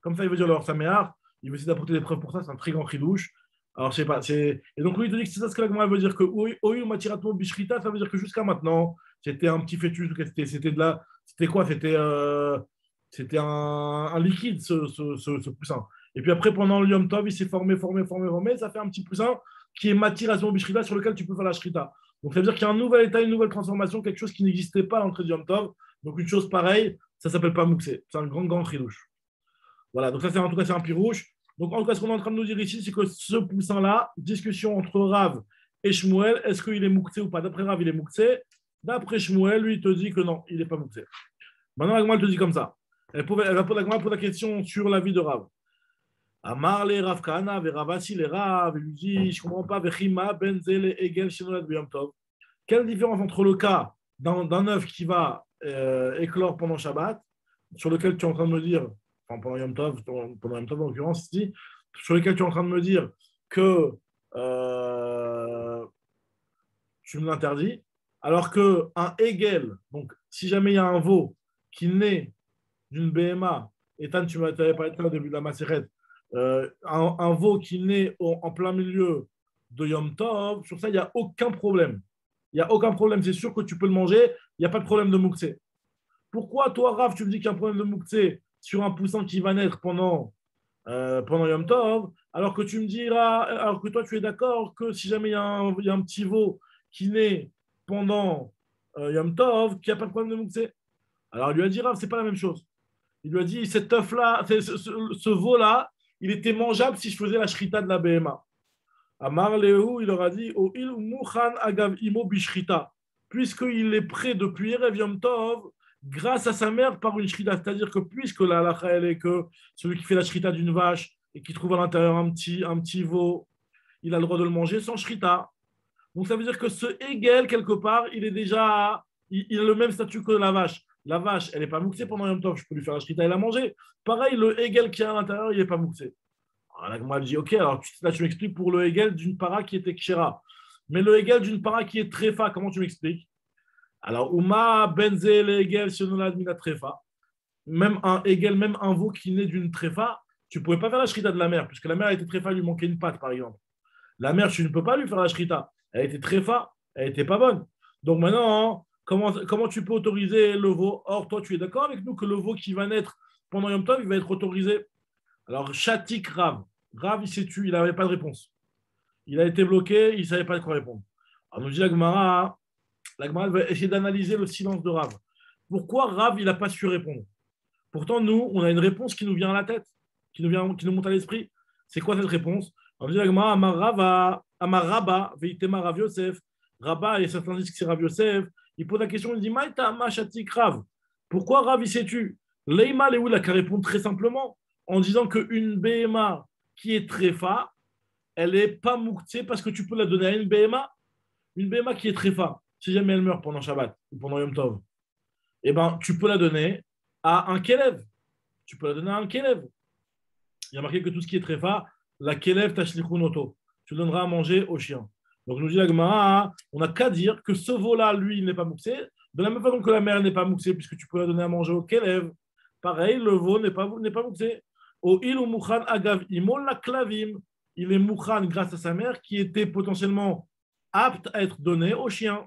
Comme ça, il veut dire le Or Sameach, il veut essayer d'apporter des preuves pour ça, c'est un très grand chidouche. Alors, je sais pas, et donc, lui, il te dit que c'est ça ce que la Gemara veut dire, que Oyu Matiratmo Bishrita, ça veut dire que jusqu'à maintenant, c'était un petit fœtus, c'était quoi? C'était un liquide, ce poussin. Et puis après, pendant le Yom Tov, il s'est formé, ça fait un petit poussin qui est Matiratmo Bishrita sur lequel tu peux faire la Shrita. Donc, ça veut dire qu'il y a un nouvel état, une nouvelle transformation, quelque chose qui n'existait pas à l'entrée du Yom Tov. Donc, une chose pareille, ça ne s'appelle pas Mouksé. C'est un grand chidouche. Voilà, donc ça, en tout cas, c'est un pirouche. Donc, en tout cas, ce qu'on est en train de nous dire ici, c'est que ce poussin-là, discussion entre Rav et Shmuel, est-ce qu'il est Mouksé ou pas? D'après Rav, il est Mouksé. D'après Shmuel, lui, il te dit que non, il n'est pas Mouksé. Maintenant, la Gemara te dit comme ça. La Gemara pose la question sur la vie de Rav. Amar le Rav Kahana, Veravasi le Rav, il lui dit, je ne comprends pas, Vechima, Benzel, Egel, Shinolad, B'Yom Tov. Quelle différence entre le cas d'un œuf qui va éclore pendant Shabbat, sur lequel tu es en train de me dire, enfin pendant Yom Tov en l'occurrence ici, sur lequel tu es en train de me dire que tu me l'interdis, alors qu'un Egel, donc si jamais il y a un veau qui naît d'une BMA, et Tan, tu m'avais parlé au début de la Maseret, un veau qui naît en plein milieu de Yom Tov, sur ça, il n'y a aucun problème. Il n'y a aucun problème, c'est sûr que tu peux le manger, il n'y a pas de problème de Mouksé. Pourquoi, toi, Rav, tu me dis qu'il y a un problème de Mouksé sur un poussin qui va naître pendant Yom Tov, alors que toi, tu es d'accord que si jamais il y a un petit veau qui naît pendant Yom Tov, qu'il n'y a pas de problème de Mouksé? Alors, il lui a dit, Rav, ce n'est pas la même chose. Il lui a dit, cet œuf-là, ce veau-là, il était mangeable si je faisais la shrita de la BMA. Amar Lehu, il leur a dit, O il mouchan agav imo bishrita, puisqu'il est prêt depuis Erev Yom Tov, grâce à sa mère par une shrita. C'est-à-dire que puisque la halakha, elle est que celui qui fait la shrita d'une vache et qui trouve à l'intérieur un petit veau, il a le droit de le manger sans shrita. Donc ça veut dire que ce Hegel, quelque part, il est déjà, il a le même statut que la vache. La vache, elle n'est pas mouxée pendant Yom Tov, je peux lui faire la shrita et la manger. Pareil, le Hegel qui est à l'intérieur, il n'est pas mouxé. Alors là, moi, je dis, ok, alors là, tu m'expliques pour le Hegel d'une para qui était kshera. Mais le Hegel d'une para qui est trefa, comment tu m'expliques? Alors, Uma benze le Hegel sionolad mina trefa. Même un Hegel, même un veau qui naît d'une trefa, tu ne pouvais pas faire la shrita de la mère, puisque la mère était trefa, il lui manquait une patte, par exemple. La mère, tu ne peux pas lui faire la shrita. Elle était trefa, elle n'était pas bonne. Donc maintenant, comment tu peux autoriser le veau? Or, toi, tu es d'accord avec nous que le veau qui va naître pendant Yom Tov, il va être autorisé. Alors, Shatik Rav. Rav, il s'est tué, il n'avait pas de réponse. Il a été bloqué, il ne savait pas de quoi répondre. Alors, nous dit la Gemara va essayer d'analyser le silence de Rav. Pourquoi Rav, il n'a pas su répondre? Pourtant, nous, on a une réponse qui nous vient à la tête, qui nous monte à l'esprit. C'est quoi cette réponse? Alors, nous dit la Gemara Amar Rabba, Veitema Rav Yosef. Rabba, et certains disent que c'est Rav Yosef. Il pose la question, il dit Maïta Machatik Rav. Pourquoi Rav, il s'est tué? Leïma Léoul a qu'à répondre très simplement en disant qu'une BMA qui est tréfa, elle n'est pas mouktsé parce que tu peux la donner à une BMA qui est tréfa, si jamais elle meurt pendant Shabbat ou pendant Yom Tov, eh ben, tu peux la donner à un Kélev. Tu peux la donner à un Kélev. Il y a marqué que tout ce qui est tréfa, la Kélev tashlichunoto. Tu donneras à manger au chien. Donc, nous dit la Gemara, on n'a qu'à dire que ce veau-là, lui, il n'est pas mouxé. De la même façon que la mère n'est pas mouxée, puisque tu peux la donner à manger au Kélev. Pareil, le veau n'est pas mouxé. Au il ou mouchan agav imol la klavim. Il est mouchan grâce à sa mère qui était potentiellement apte à être donné au chien.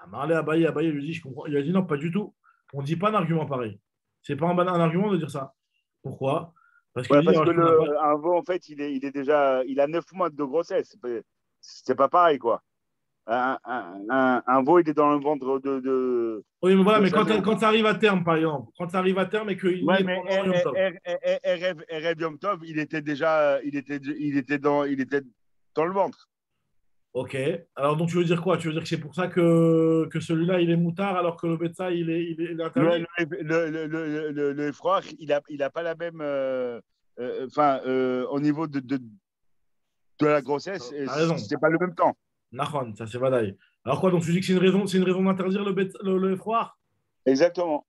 Amarle Abaye lui dit, je comprends. Il a dit non, pas du tout. On ne dit pas un argument pareil. C'est pas un argument de dire ça. Pourquoi? Parce que un veau, en fait, il est déjà, il a 9 mois de grossesse. C'est pas pareil, quoi. Un veau, il est dans le ventre de oui, mais voilà, mais quand ça arrive à terme, par exemple, quand ça arrive à terme et qu'il ouais, mais Erev Yom Tov, il était dans le ventre. Ok. Alors, donc, tu veux dire quoi? Tu veux dire que c'est pour ça que celui-là, il est moutard alors que le Betsa, il est interdit? Le Efroach, il a pas la même. Au niveau de la grossesse, c'est pas le même temps. Nahon, ça c'est Vadaï. Alors quoi, donc tu dis que c'est une raison d'interdire le Efroach? Exactement.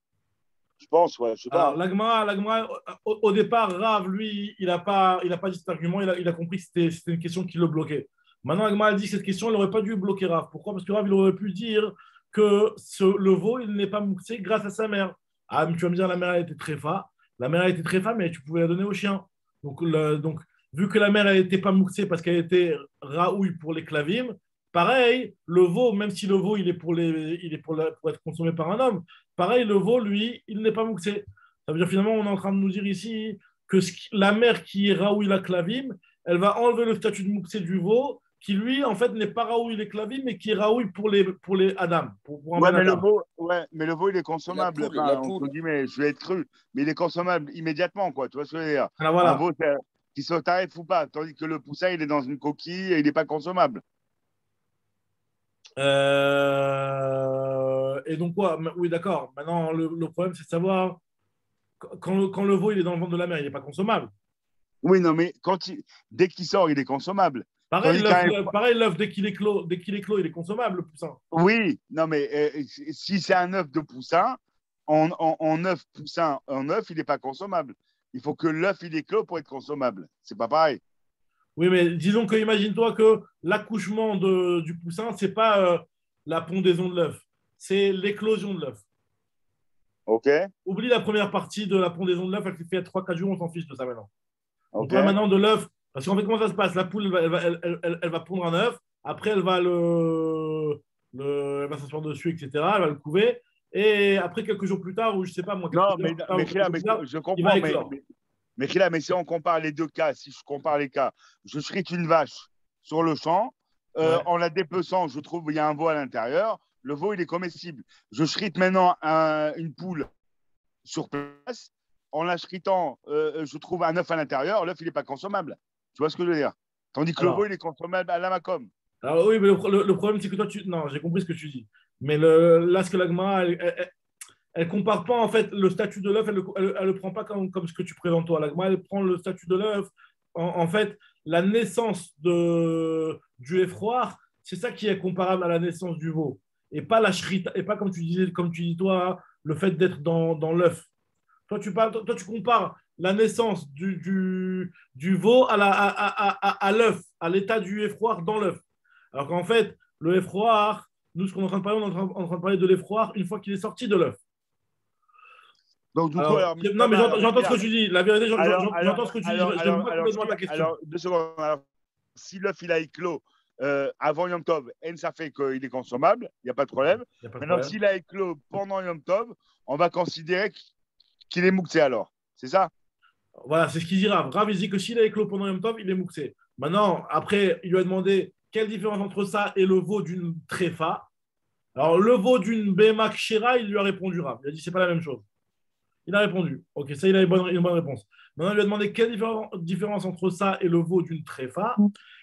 Je pense, ouais. Je sais pas. Alors, l'Agma, au départ, Rav, lui, il n'a pas dit cet argument, il a compris que c'était une question qui le bloquait. Maintenant, l'Agma a dit que cette question, il n'aurait pas dû bloquer Rav. Pourquoi? Parce que Rav, il aurait pu dire que le veau, il n'est pas mouxé grâce à sa mère. Ah, mais tu vas me dire, la mère, elle était tréfa. La mère, elle était tréfa, mais tu pouvais la donner au chien. Donc vu que la mère, elle n'était pas mouxée parce qu'elle était raouille pour les clavim, pareil, le veau, même si le veau, il est pour être consommé par un homme, pareil, le veau, lui, il n'est pas mouxé. Ça veut dire finalement, on est en train de nous dire ici que la mère qui est raouille la clavim, elle va enlever le statut de mouxé du veau, qui lui, en fait, n'est pas raouille les clavim, mais qui est raouille pour les Adam. Mais le veau, il est consommable. Je vais être cru, mais il est consommable immédiatement, quoi. Tu vois ce que je veux dire? Alors, voilà. Un veau, qu'il soit tarif ou pas, tandis que le poussin, il est dans une coquille et il n'est pas consommable. Et donc quoi? Oui, d'accord. Maintenant, le problème, c'est de savoir quand le veau il est dans le ventre de la mer, il n'est pas consommable. Oui, non, mais dès qu'il sort, il est consommable. Pareil, l'œuf, dès qu'il est clos, il est consommable, le poussin. Oui, non, mais si c'est un œuf de poussin, en œuf poussin, en œuf, il n'est pas consommable. Il faut que l'œuf, il est clos pour être consommable. C'est pas pareil. Oui, mais disons que, imagine-toi que l'accouchement du poussin, ce n'est pas la pondaison de l'œuf, c'est l'éclosion de l'œuf. Ok. Oublie la première partie de la pondaison de l'œuf, elle fait 3-4 jours, on s'en fiche de ça maintenant. Okay. Donc là, maintenant, de l'œuf, parce qu'en fait, comment ça se passe? La poule, elle va pondre un œuf, après, elle va elle va s'asseoir dessus, etc., elle va le couver, et après, quelques jours plus tard, ou je ne sais pas, moi, je comprends, mais si on compare les deux cas, si je compare les cas, je shrite une vache sur le champ, en la dépeçant, je trouve qu'il y a un veau à l'intérieur, le veau, il est comestible. Je shrite maintenant une poule sur place, en l'achritant, je trouve un œuf à l'intérieur, l'œuf, il n'est pas consommable. Tu vois ce que je veux dire? Tandis que le veau, il est consommable à la macom. Alors oui, mais le problème, c'est que toi, non, j'ai compris ce que tu dis. Mais là, ce que la Gemara, elle compare pas, en fait, le statut de l'œuf, elle le prend pas comme ce que tu présentes toi. La Gemara, elle prend le statut de l'œuf. En fait, la naissance du effroir, c'est ça qui est comparable à la naissance du veau. Et pas la shrita, et pas comme tu dis toi, le fait d'être dans l'œuf. Toi, tu compares la naissance du veau à l'œuf, à l'état du effroir dans l'œuf. Alors qu'en fait, le effroir, nous, ce qu'on est en train de parler, on est en train de parler de l'effroir une fois qu'il est sorti de l'œuf. Donc, du coup, alors, non, mais j'entends ce que tu dis. La vérité, j'entends ce que tu dis. Je n'aime pas complètement ta question. Alors, 2 secondes. Alors, si l'œuf, il a éclos avant Yom Tov, ça fait qu'il est consommable, il n'y a pas de problème. Maintenant, s'il a éclos pendant Yom Tov, on va considérer qu'il est mouxé alors. C'est ça? Voilà, c'est ce qu'il dira. Rav, il dit que s'il a éclos pendant Yom Tov, il est mouxé. Maintenant, après, il lui a demandé quelle différence entre ça et le veau d'une tréfa. Alors, le veau d'une Bema Kshera, il lui a répondu, Rav. Il a dit c'est pas la même chose. Il a répondu. Ok, ça, il a une bonne réponse. Maintenant, il lui a demandé quelle différence entre ça et le veau d'une tréfa.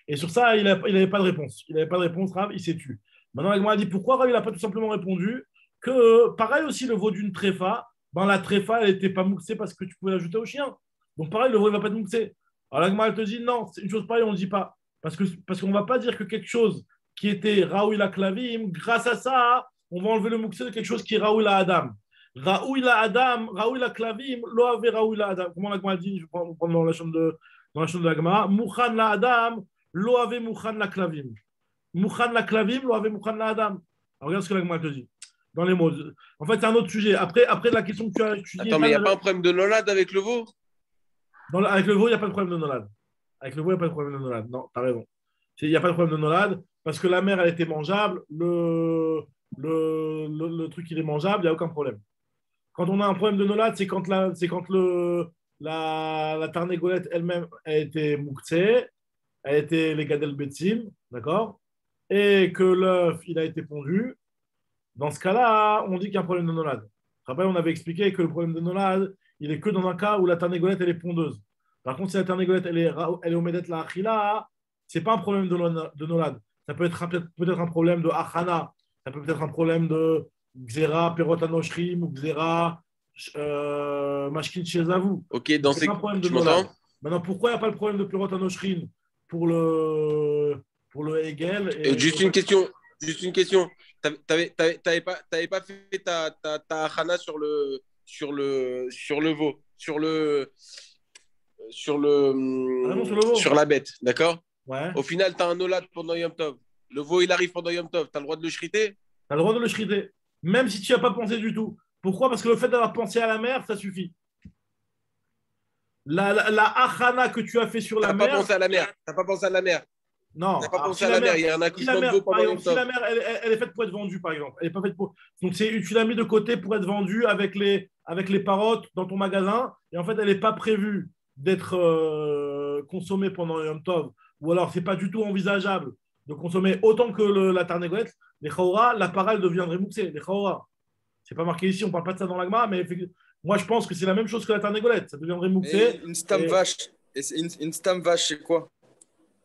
Et sur ça, il n'avait pas de réponse. Il n'avait pas de réponse, Rav, il s'est tué. Maintenant, il m'a dit pourquoi Rav, il n'a pas tout simplement répondu que, pareil aussi, le veau d'une tréfa, ben, la tréfa, elle n'était pas mouxée parce que tu pouvais l'ajouter au chien. Donc, pareil, le veau, il ne va pas être mouxé. Alors, l'agma, elle te dit non, c'est une chose pareille, on ne le dit pas. Parce qu'on ne va pas dire que quelque chose qui était Raoui la Klavim, grâce à ça, on va enlever le mouxé de quelque chose qui est Raoui la Adam. Raoui la Adam, Raoui la Klavim, lo ave Raoui la Adam. Comment l'agma dit? Je vais prendre dans la chambre de l'agma. Mouchan la Adam, lo ave Mouchan la Klavim. Mouchan la Klavim, lo ave Mouchan la Adam. Alors, regarde ce que l'agma te dit. Dans les mots. En fait, c'est un autre sujet. Après la question que tu dis. Attends, mais il n'y a pas un problème de nolad avec le veau? Avec le veau, il n'y a pas de problème de nolad. Avec le veau, il n'y a pas de problème de nolad. Non, tu as raison. Il n'y a pas de problème de nolad parce que la mer, elle était mangeable. Le truc, il est mangeable, il n'y a aucun problème. Quand on a un problème de nolad, c'est quand la tarnégolette elle-même a été mouktée, a été les gadel betzim, d'accord? Et que l'œuf, il a été pondu. Dans ce cas-là, on dit qu'il y a un problème de nolad. Après, on avait expliqué que le problème de nolad, il est que dans un cas où la tarnégolette, elle est pondeuse. Par contre, si la tarnégolette, elle est omedet la achila, ce n'est pas un problème de nolad. Ça peut être peut-être un problème de achana. Ça peut être un problème de Xera, Perot Anoshrim, ou Xera, Mashkin Shezavu. Ok, dans ces cas, tu m'entends? Maintenant, pourquoi il n'y a pas le problème de Perot Anoshrim pour le Hegel Juste une question. T'avais pas fait ta achana sur le veau, sur la bête, d'accord? Ouais. Au final, tu as un nolad pendant Yom Tov. Le veau, il arrive pendant Yom Tov. Tu as le droit de le shriter? Tu as le droit de le shriter, même si tu n'y as pas pensé du tout. Pourquoi? Parce que le fait d'avoir pensé à la mer, ça suffit. La achana que tu as fait sur la mer. Tu n'as pas pensé à la mer. Non. Tu n'as pas pensé à la mer. Il y a un accouchement de veau pendant Yom Tov. Si la mer, elle est faite pour être vendue, par exemple. Elle est pas faite pour. Donc, tu l'as mis de côté pour être vendue avec les parottes dans ton magasin. Et en fait, elle n'est pas prévue d'être consommée pendant Yom Tov. Ou alors, ce n'est pas du tout envisageable de consommer autant que la tarnégolette. Les chaora, la parole deviendrait mouxée. Les chaora. Ce n'est pas marqué ici, on ne parle pas de ça dans l'agma, mais moi, je pense que c'est la même chose que la tarnégolette. Ça deviendrait mouxée. Une stam vache. Une stam vache, c'est quoi?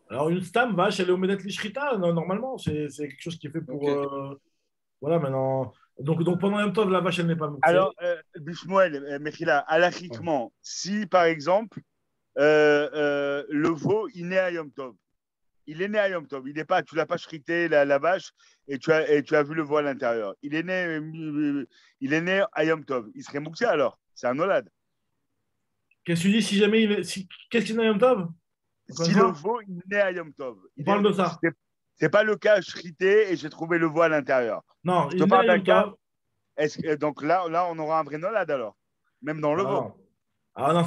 Alors, une stam vache, elle est au Medet Lishrita, normalement. C'est quelque chose qui est fait pour. Okay. Voilà, maintenant. Donc, pendant Yom Tov, la vache, elle n'est pas mouxée. Alors, Bishmoel, Mechila, halachiquement, si par exemple, le veau, il naît à Yom Tov. Il est né à Yom Tov. Il n'est pas, tu ne l'as pas shrité, la vache, et tu as vu le veau à l'intérieur. Il est né à Yom Tov. Il serait mouxé alors. C'est un nolad. Qu'est-ce que tu dis si jamais qu'est-ce qu'il est né à Yom Tov? Si le veau, il est né à Yom Tov. On parle de ça. C'est pas le cas shrité et j'ai trouvé le veau à l'intérieur. Non, il est né à Yom Tov. Donc là, on aura un vrai nolad alors. Même dans le veau. Ah non,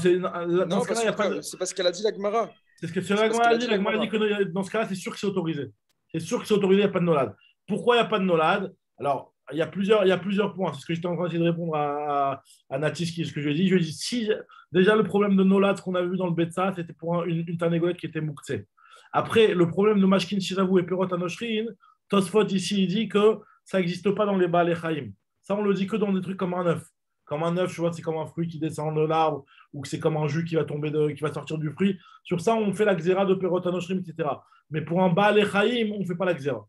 dans ce cas-là, il n'y a pas. C'est parce qu'elle a dit la Gemara. C'est ce que la Gemara a dit. La Gemara a dit que dans ce cas-là, c'est sûr que c'est autorisé. C'est sûr que c'est autorisé, il n'y a pas de nolad. Pourquoi il n'y a pas de nolad? Alors, il y a plusieurs points. C'est ce que j'étais en train d'essayer de répondre à Natis, ce que je lui ai dit. Je lui ai dit, si déjà le problème de nolad qu'on avait vu dans le Betsa, c'était pour une tarnégolette qui était mouxée. Après, le problème de Mashkin Shizavu et Perot Anoshrin, Tosfot ici, il dit que ça n'existe pas dans les Baal Chaim. Ça, on le dit que dans des trucs comme un œuf. comme un œuf, tu vois, c'est comme un fruit qui descend de l'arbre, ou que c'est comme un jus qui va tomber qui va sortir du fruit. Sur ça, on fait la xéra de Perot Anoshrim, etc. Mais pour un Baal Echaim, on ne fait pas la xéra.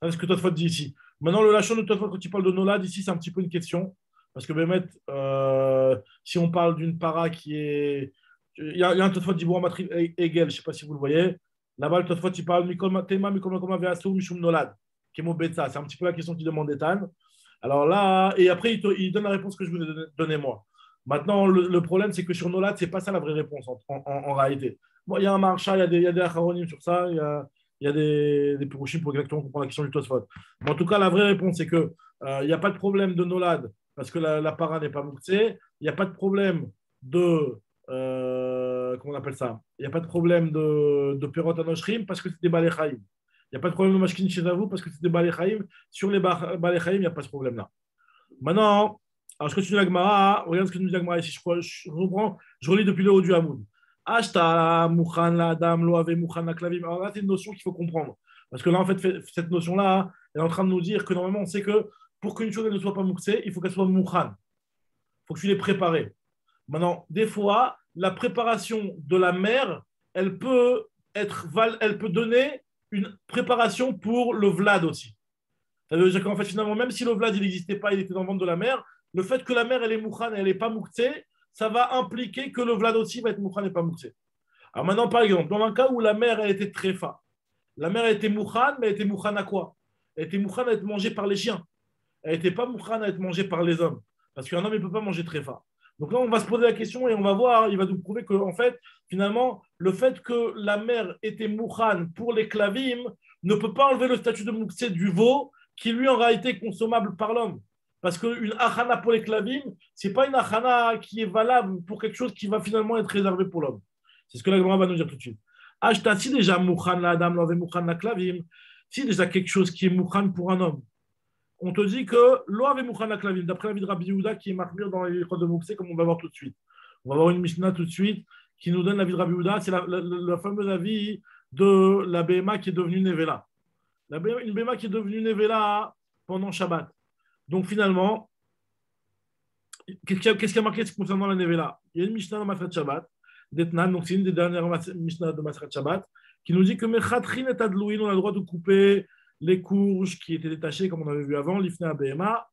C'est ce que Tosfot dit ici. Maintenant, le Lachon de Tosfot, quand il parle de Nolad, ici, c'est un petit peu une question. Parce que, Bémet, si on parle d'une para qui est. Il y a un Tosfot d'Ibouan Matri Egel, je ne sais pas si vous le voyez. Là-bas, le Tosfot, il parle Tema, Mikoma, Veasou, Mishum Nolad, Kemo Betsa. C'est un petit peu la question qu'il demande Ethan. Alors là, et après, il donne la réponse que je vous ai donnée moi. Maintenant, le problème, c'est que sur Nolad, ce n'est pas ça la vraie réponse en réalité. Bon, il y a un marcha, il y a des acharonim sur ça, il y a des pirouchim pour exactement comprendre la question du Tosfot. Mais en tout cas, la vraie réponse, c'est qu'il n'y a pas de problème de Nolad parce que la para n'est pas mouxée. Il n'y a pas de problème de. Comment on appelle ça? Il n'y a pas de problème de Perot Anoshrim parce que c'est des Balei Chaim. Il n'y a pas de problème de Mashkin chez vous parce que c'est des Balei Chaim. Sur les Balei Chaim, il n'y a pas ce problème-là. Maintenant, alors je continue la Gemara. Regarde ce que nous dit la Gemara ici. Je reprends, je relis depuis le haut du Hamoud. Ashta, Mouchan, la Adam, Loave, Mouchan, la Klavim. Alors là, c'est une notion qu'il faut comprendre. Parce que là, en fait, cette notion-là, elle est en train de nous dire que normalement, on sait que pour qu'une chose ne soit pas mouxée, il faut qu'elle soit Mouchan. Il faut que tu l'aies préparée. Maintenant, des fois, la préparation de la mère, elle peut donner une préparation pour le Vlad aussi. Ça veut dire qu'en fait, finalement, même si le Vlad, il n'existait pas, il était dans le ventre de la mère, le fait que la mère, elle est Mouchan et elle n'est pas mouxée, ça va impliquer que le Vlad aussi va être Mouchan et pas mouxé. Alors maintenant, par exemple, dans un cas où la mère, elle était tréfa, la mère, elle était Mouchan, mais elle était Mouchan à quoi? Elle était Mouchan à être mangée par les chiens. Elle n'était pas Mouchan à être mangée par les hommes. Parce qu'un homme, il ne peut pas manger tréfa. Donc là, on va se poser la question et on va voir, il va nous prouver que, en fait, finalement, le fait que la mère était Mouchan pour les Klavim ne peut pas enlever le statut de Mouxé du veau qui, lui, en réalité, est consommable par l'homme. Parce qu'une achana pour les Klavim, ce n'est pas une achana qui est valable pour quelque chose qui va finalement être réservé pour l'homme. C'est ce que la Gemara va nous dire tout de suite. Ashta, si déjà Mouchan la Adam, l'avait Mouchan la Klavim, si déjà quelque chose qui est Mouchan pour un homme, on te dit que l'Oave Mouchan la Klavim, d'après la vie de Rabbi Yehuda qui est marmire dans les écoles de Mouxé, comme on va voir tout de suite. On va voir une Mishnah tout de suite qui nous donne la vie de Rabbi Yehuda, c'est la fameuse avis de la BMA qui est devenue Nevela. Une BMA qui est devenue Nevela pendant Shabbat. Donc finalement, qu'est-ce qui a marqué concernant la Nevela? Il y a une Mishnah dans Masrat Shabbat, d'Etnan, donc c'est une des dernières Mishnah de Masrat Shabbat, qui nous dit que Mechatrin et Adlouin, on a le droit de couper les courges qui étaient détachées, comme on avait vu avant, l'ifna BMA,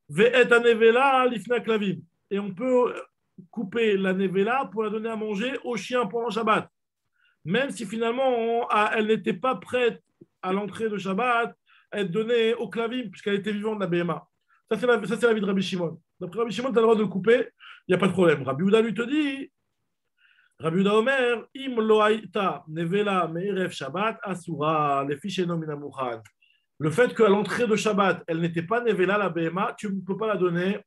ve'et nevela, l'ifna klavim. Et on peut couper la nevela pour la donner à manger aux chiens pendant Shabbat. Même si finalement, elle n'était pas prête à l'entrée de Shabbat à être donnée au klavim, puisqu'elle était vivante, la BMA. Ça, c'est la vie de Rabbi Shimon. D'après Rabbi Shimon, tu as le droit de le couper, il n'y a pas de problème. Rabbi Yehuda lui te dit, Rabbi Yehuda Omer, im lo haïta nevela me'erev Shabbat asura lefisheno min hamuchan. Le fait qu'à l'entrée de Shabbat, elle n'était pas nevela, la BMA, tu ne peux pas la donner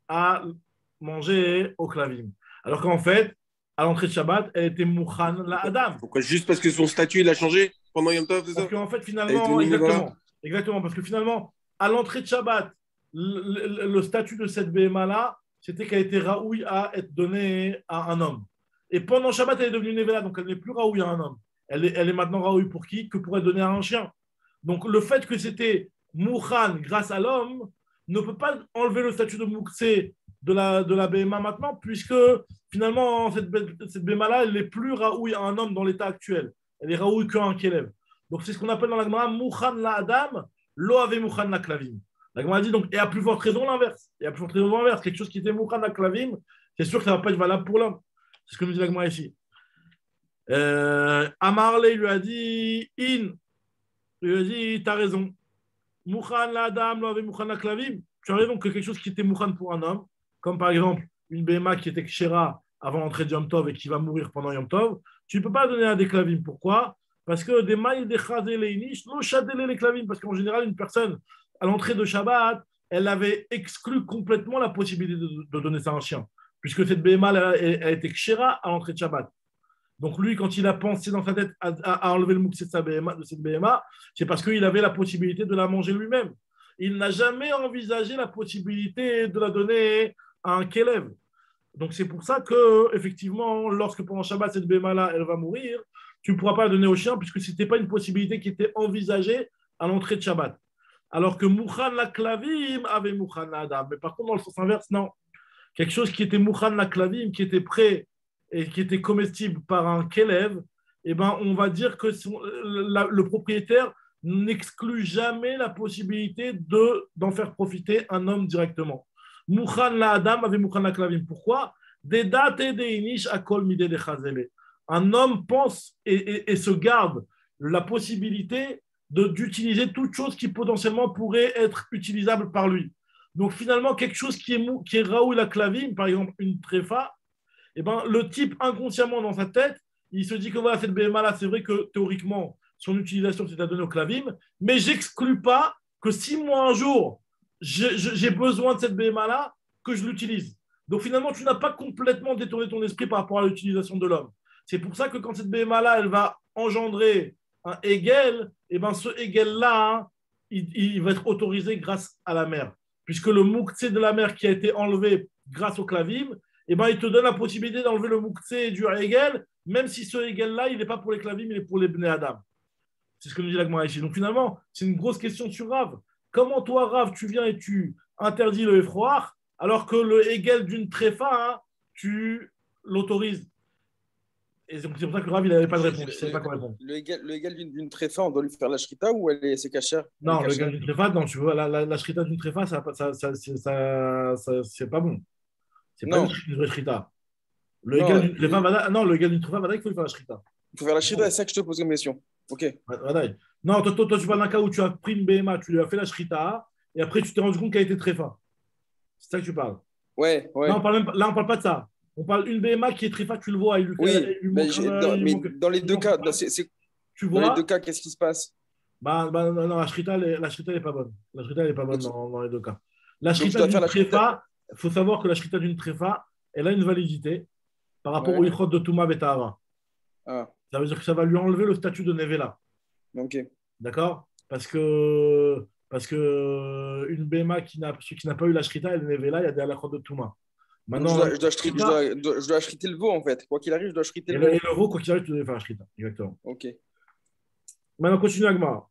à manger au klavim. Alors qu'en fait, à l'entrée de Shabbat, elle était mouchan la Adam. Pourquoi? Juste parce que son statut, il a changé pendant Yom Tov, c'est ça? Parce qu'en fait, finalement, exactement, parce que finalement, à l'entrée de Shabbat, le statut de cette BMA-là, c'était qu'elle était raoui à être donnée à un homme. Et pendant Shabbat, elle est devenue nevela, donc elle n'est plus raoui à un homme. Elle est maintenant raoui pour qui? Que pour être donnée à un chien. Donc le fait que c'était mouchan grâce à l'homme ne peut pas enlever le statut de mouxé de la BMA maintenant, puisque finalement, cette BMA-là, elle n'est plus raoui à un homme dans l'état actuel. Elle est raoui qu'à un kelev. Donc c'est ce qu'on appelle dans la Gemara mouchan la Adam, lo ave mouchan la klavim. La Gemara dit donc, et à plus forte raison l'inverse. Et à plus forte raison l'inverse. Quelque chose qui était mouchan la klavim, c'est sûr que ça ne va pas être valable pour l'homme. C'est ce que nous dit la Gemara ici. Amarle lui a dit il lui a dit, tu as raison. Mouchan la Adam, lo ave mouchan la klavim. Tu as raison que quelque chose qui était mouchan pour un homme, comme par exemple une BMA qui était kshera avant l'entrée de Yom Tov et qui va mourir pendant Yom Tov, tu ne peux pas donner à des klavim. Pourquoi? Parce que des mailles des chazé leinish, non chadele les klavim. Parce qu'en général, une personne, à l'entrée de Shabbat, elle avait exclu complètement la possibilité de donner ça à un chien. Puisque cette BMA, elle était kshera à l'entrée de Shabbat. Donc lui, quand il a pensé dans sa tête à enlever le mouxé de cette BMA, c'est parce qu'il avait la possibilité de la manger lui-même. Il n'a jamais envisagé la possibilité de la donner à un kelev. Donc c'est pour ça que, effectivement, lorsque pendant Shabbat, cette BMA-là, elle va mourir, tu ne pourras pas la donner au chien puisque ce n'était pas une possibilité qui était envisagée à l'entrée de Shabbat. Alors que Mouchan la Klavim avait Mouchan la Adam. Mais par contre, dans le sens inverse, non. Quelque chose qui était Mouchan la Klavim, qui était prêt et qui était comestible par un Kelev, eh ben, on va dire que le propriétaire n'exclut jamais la possibilité d'en faire profiter un homme directement. Mouchan la Adam avait Mouchan la Klavim. Pourquoi? Des dates et des inish à kol midé de chazele. Un homme pense et se garde la possibilité d'utiliser toute chose qui potentiellement pourrait être utilisable par lui. Donc finalement, quelque chose qui est Raoul la Klavim, par exemple une tréfa, eh ben, le type inconsciemment dans sa tête, il se dit que voilà, cette BMA là, c'est vrai que théoriquement, son utilisation c'est à donner au Klavim, mais j'exclus pas que si moi un jour, j'ai besoin de cette BMA là, que je l'utilise. Donc finalement, tu n'as pas complètement détourné ton esprit par rapport à l'utilisation de l'homme. C'est pour ça que quand cette BMA là, elle va engendrer un Hegel, et ben ce Hegel-là, hein, il va être autorisé grâce à la mer. Puisque le mouktsé de la mer qui a été enlevé grâce au Klavim, et ben il te donne la possibilité d'enlever le mouktsé du Hegel, même si ce Hegel-là, il n'est pas pour les Klavim, il est pour les Bnei Adam. C'est ce que nous dit la Gemara ici. Donc finalement, c'est une grosse question sur Rav. Comment toi, Rav, tu viens et tu interdis le Efroar, alors que le Hegel d'une tréfa, hein, tu l'autorises? Et c'est pour ça que Rav, il n'avait pas de réponse. Il ne savait pas quoi répondre. Le Hegel d'une tréfa, on doit lui faire la shrita ou c'est cachère? Non, le Hegel d'une tréfa, non, tu vois, la shrita d'une tréfa, c'est pas bon. C'est pas une vraie shrita. Le Hegel d'une tréfa, non, le Hegel d'une tréfa, il faut lui faire la shrita. Il faut faire la shrita, c'est ça que je te pose comme question. Ok. Non, toi, tu parles d'un cas où tu as pris une BMA, tu lui as fait la shrita, et après, tu t'es rendu compte qu'elle était tréfa. C'est ça que tu parles. Ouais. Là, on ne parle pas de ça. On parle d'une BMA qui est tréfa, tu le vois. Mais dans les deux cas, tu vois, dans les deux cas, qu'est-ce qui se passe? Non, la shrita, elle n'est pas bonne. La shrita, elle n'est pas bonne dans les deux cas. La shrita d'une tréfa, il faut savoir que la shrita d'une tréfa, elle a une validité par rapport au ichot de Touma Betahara. Ça veut dire que ça va lui enlever le statut de Nevela. Ok. D'accord? Parce que une BMA qui n'a pas eu la shrita, elle est Nevela, il y a des halakhot de Touma. Maintenant, je dois shriter le veau, en fait. Quoi qu'il arrive, je dois shriter le veau. Et le veau, quoi qu'il arrive, tu dois faire la shrita. Exactement. Ok. Maintenant, continue Agmara.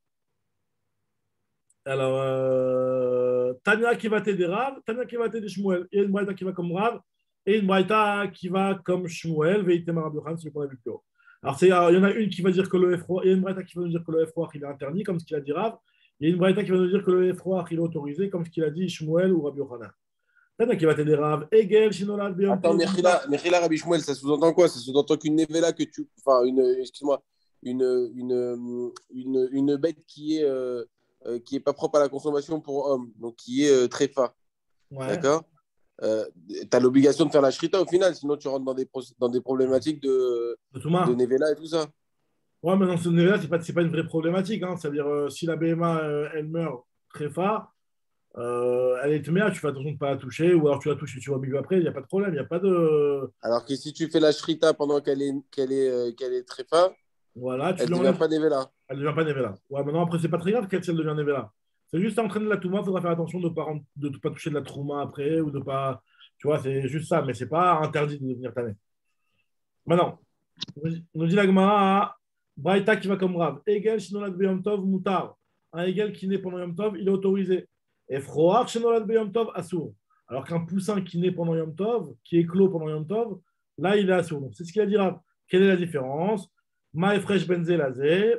Alors, Tania qui va t'aider Rav, Tania qui va t'aider Shmuel. Il y a une braïta qui va comme Rav et une braïta qui va comme Shmuel. Veitema Rabbi Yochanan, c'est ce qu'on a vu plus haut. Alors, il y en a une qui va dire que le F3, il y a une braïta qui va nous dire que le F3 il est interdit, comme ce qu'il a dit Rav. Il y a une braïta qui va nous dire que le F3 il est autorisé, comme ce qu'il a dit Shmuel ou Rabbi Yochanan. Tania qui va t'aider Rav. Egel, Shinolad, Biom. Attends, Mechila, Rabbi Shmuel, ça sous-entend quoi? Ça sous-entend qu'une Nevela que tu. Enfin, excuse-moi, une bête qui est pas propre à la consommation pour homme, donc qui est tréfa. Ouais. D'accord? Tu as l'obligation de faire la shrita au final, sinon tu rentres dans des problématiques de Nevela et tout ça. Ouais, mais dans ce Nevela, c'est pas une vraie problématique. Hein. C'est-à-dire, si la BMA, elle meurt tréfa, elle est mère, tu fais attention de ne pas la toucher, ou alors tu la touches et tu vas au milieu après, il n'y a pas de problème, il n'y a pas de. Alors que si tu fais la shrita pendant qu'elle est tréfa, voilà, elle ne devient pas Nevela. Elle ne devient pas Nevela. Ouais, maintenant, après, c'est pas très grave si elle devient Nevela. C'est juste entraîner la Touma, il faudra faire attention de ne pas toucher de la Trouma après, ou de pas. Tu vois, c'est juste ça, mais c'est pas interdit de devenir Tané. Maintenant, on nous dit la Gemara, Braïta qui va comme Rav. Egel, Shinolad Beyom Tov, Moutar. Un Egel qui naît pendant Yom Tov, il est autorisé. Et Froar, Shinolad Beyom Tov, Assour. Alors qu'un poussin qui naît pendant Yom Tov, qui éclot pendant Yom Tov, là, il est Assour. Donc, c'est ce qu'il a dit Rav. Quelle est la différence? Maefresh Benze Lazé,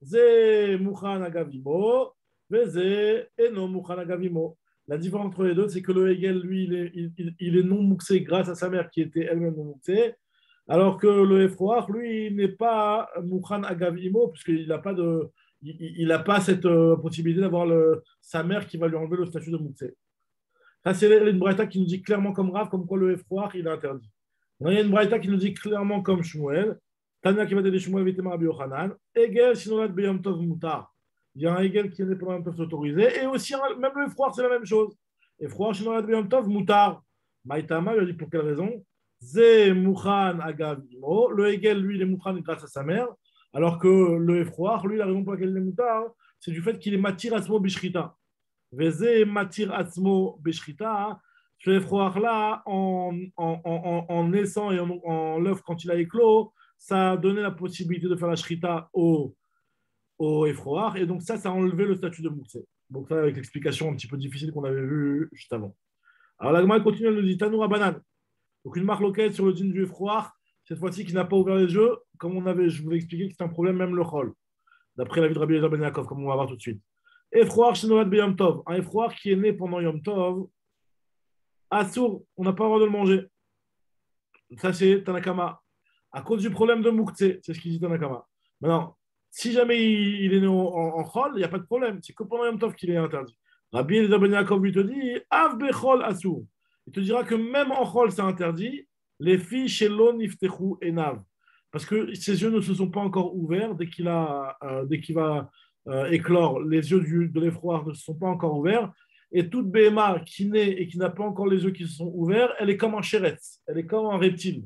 Ze Mouchan Agavimo, Veze Eno Mouchan Agavimo. La différence entre les deux, c'est que le Hegel, lui, il est non mouxé grâce à sa mère qui était elle-même non mouxée, alors que le Efroach, lui, il n'est pas Mouchan Agavimo, puisqu'il n'a pas, cette possibilité d'avoir sa mère qui va lui enlever le statut de mouxé. Ça, c'est une braïta qui nous dit clairement comme Rav, comme quoi le Efroach, il est interdit. Il y a une braïta qui nous dit clairement comme Shmuel, Tania qui va t'aider Shmuel, Vitema Rabbi Yochanan, Hegel, Shinolad Beyom Tov Moutar. Il y a un Hegel qui est né pendant Yom Tov autorisé, et aussi, même le Efroach, c'est la même chose. Efroach, Shinolad Beyom Tov Moutar. Maïtama, il a dit pour quelle raison? Ze Mouchan Agavimo. Le Hegel, lui, il est Mouchan grâce à sa mère, alors que le Efroach, lui, la raison pour laquelle il est Moutar, c'est du fait qu'il est Matir Atzmo Bishrita. Veze Matir Atzmo Bishrita. Ce Efroach-là, en naissant et en l'œuf quand il a éclos, ça a donné la possibilité de faire la shrita au Efroach, et donc ça a enlevé le statut de mouxé. Donc, ça, avec l'explication un petit peu difficile qu'on avait vue juste avant. Alors, la Gemara continue, elle nous dit Tanoura banane. Donc, une marque locale sur le dîne du froid, cette fois-ci qui n'a pas ouvert les yeux, comme je vous ai expliqué que c'est un problème, même le chol, d'après l'avis de Rabbi Eliezer Ben Yaakov, comme on va voir tout de suite. Effroir chez Noad Yom Tov. Un effroir qui est né pendant Yom Tov, Assour, on n'a pas le droit de le manger. Ça, c'est Tanakama. À cause du problème de Moukhtse, c'est ce qu'il dit Tanakama. Maintenant, si jamais il est né en chol, il n'y a pas de problème. C'est que pendant Yom Tov qu'il est interdit. Rabbi Eliezer Ben Yaakov lui te dit Av Bechol Assour. Il te dira que même en chol, c'est interdit. Les filles chez l'on iftechu enav. Parce que ses yeux ne se sont pas encore ouverts dès qu'il va éclore. Les yeux de l'effroir ne se sont pas encore ouverts. Et toute BMA qui naît et qui n'a pas encore les yeux qui se sont ouverts, elle est comme un chéretz, elle est comme un reptile.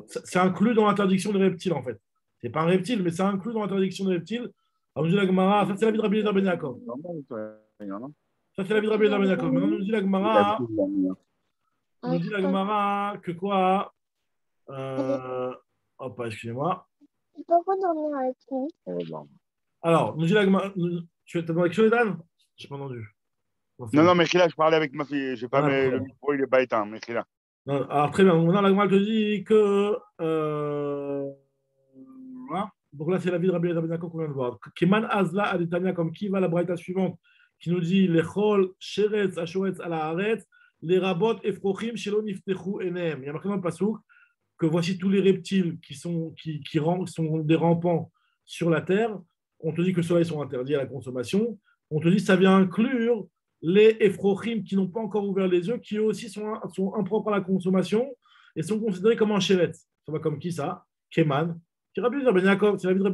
C'est inclus dans l'interdiction des reptiles, en fait. C'est pas un reptile, mais c'est inclus dans l'interdiction des reptiles. Alors, nous dit la Gemara, ça c'est la vie de Rabbi Eliezer Ben Yaakov. Ça c'est la vie de Rabbi Eliezer Ben Yaakov. Maintenant, nous dit la Gemara que quoi excusez-moi. Tu peux pas dormir avec nous. Alors, nous dit la Gemara, tu as demandé quelque chose, Dan? Je n'ai pas entendu. Non, Mechila, je parlais avec ma fille. Le micro, il n'est pas éteint, Mechila. Alors, très bien. Maintenant, la Gemara te dit que. Voilà. Donc là, c'est la vie de Rabbi Eliezer Ben Yaakov qu'on vient de voir. Keman Azla Adetania, comme qui va la braïta suivante, qui nous dit Lechol, Sheretz, Ashoretz, Ala Haaretz, les rabot, Efrochim, Shelo Niftechu Enem. Il y a marqué dans le Passouk que voici tous les reptiles qui sont des rampants sur la terre. On te dit que ceux-là, ils sont interdits à la consommation. On te dit que ça vient inclure les Efrochim qui n'ont pas encore ouvert les yeux, qui eux aussi sont impropres à la consommation et sont considérés comme un chéretz. Ça va comme qui ça? Keman. C'est la vie de Rabbi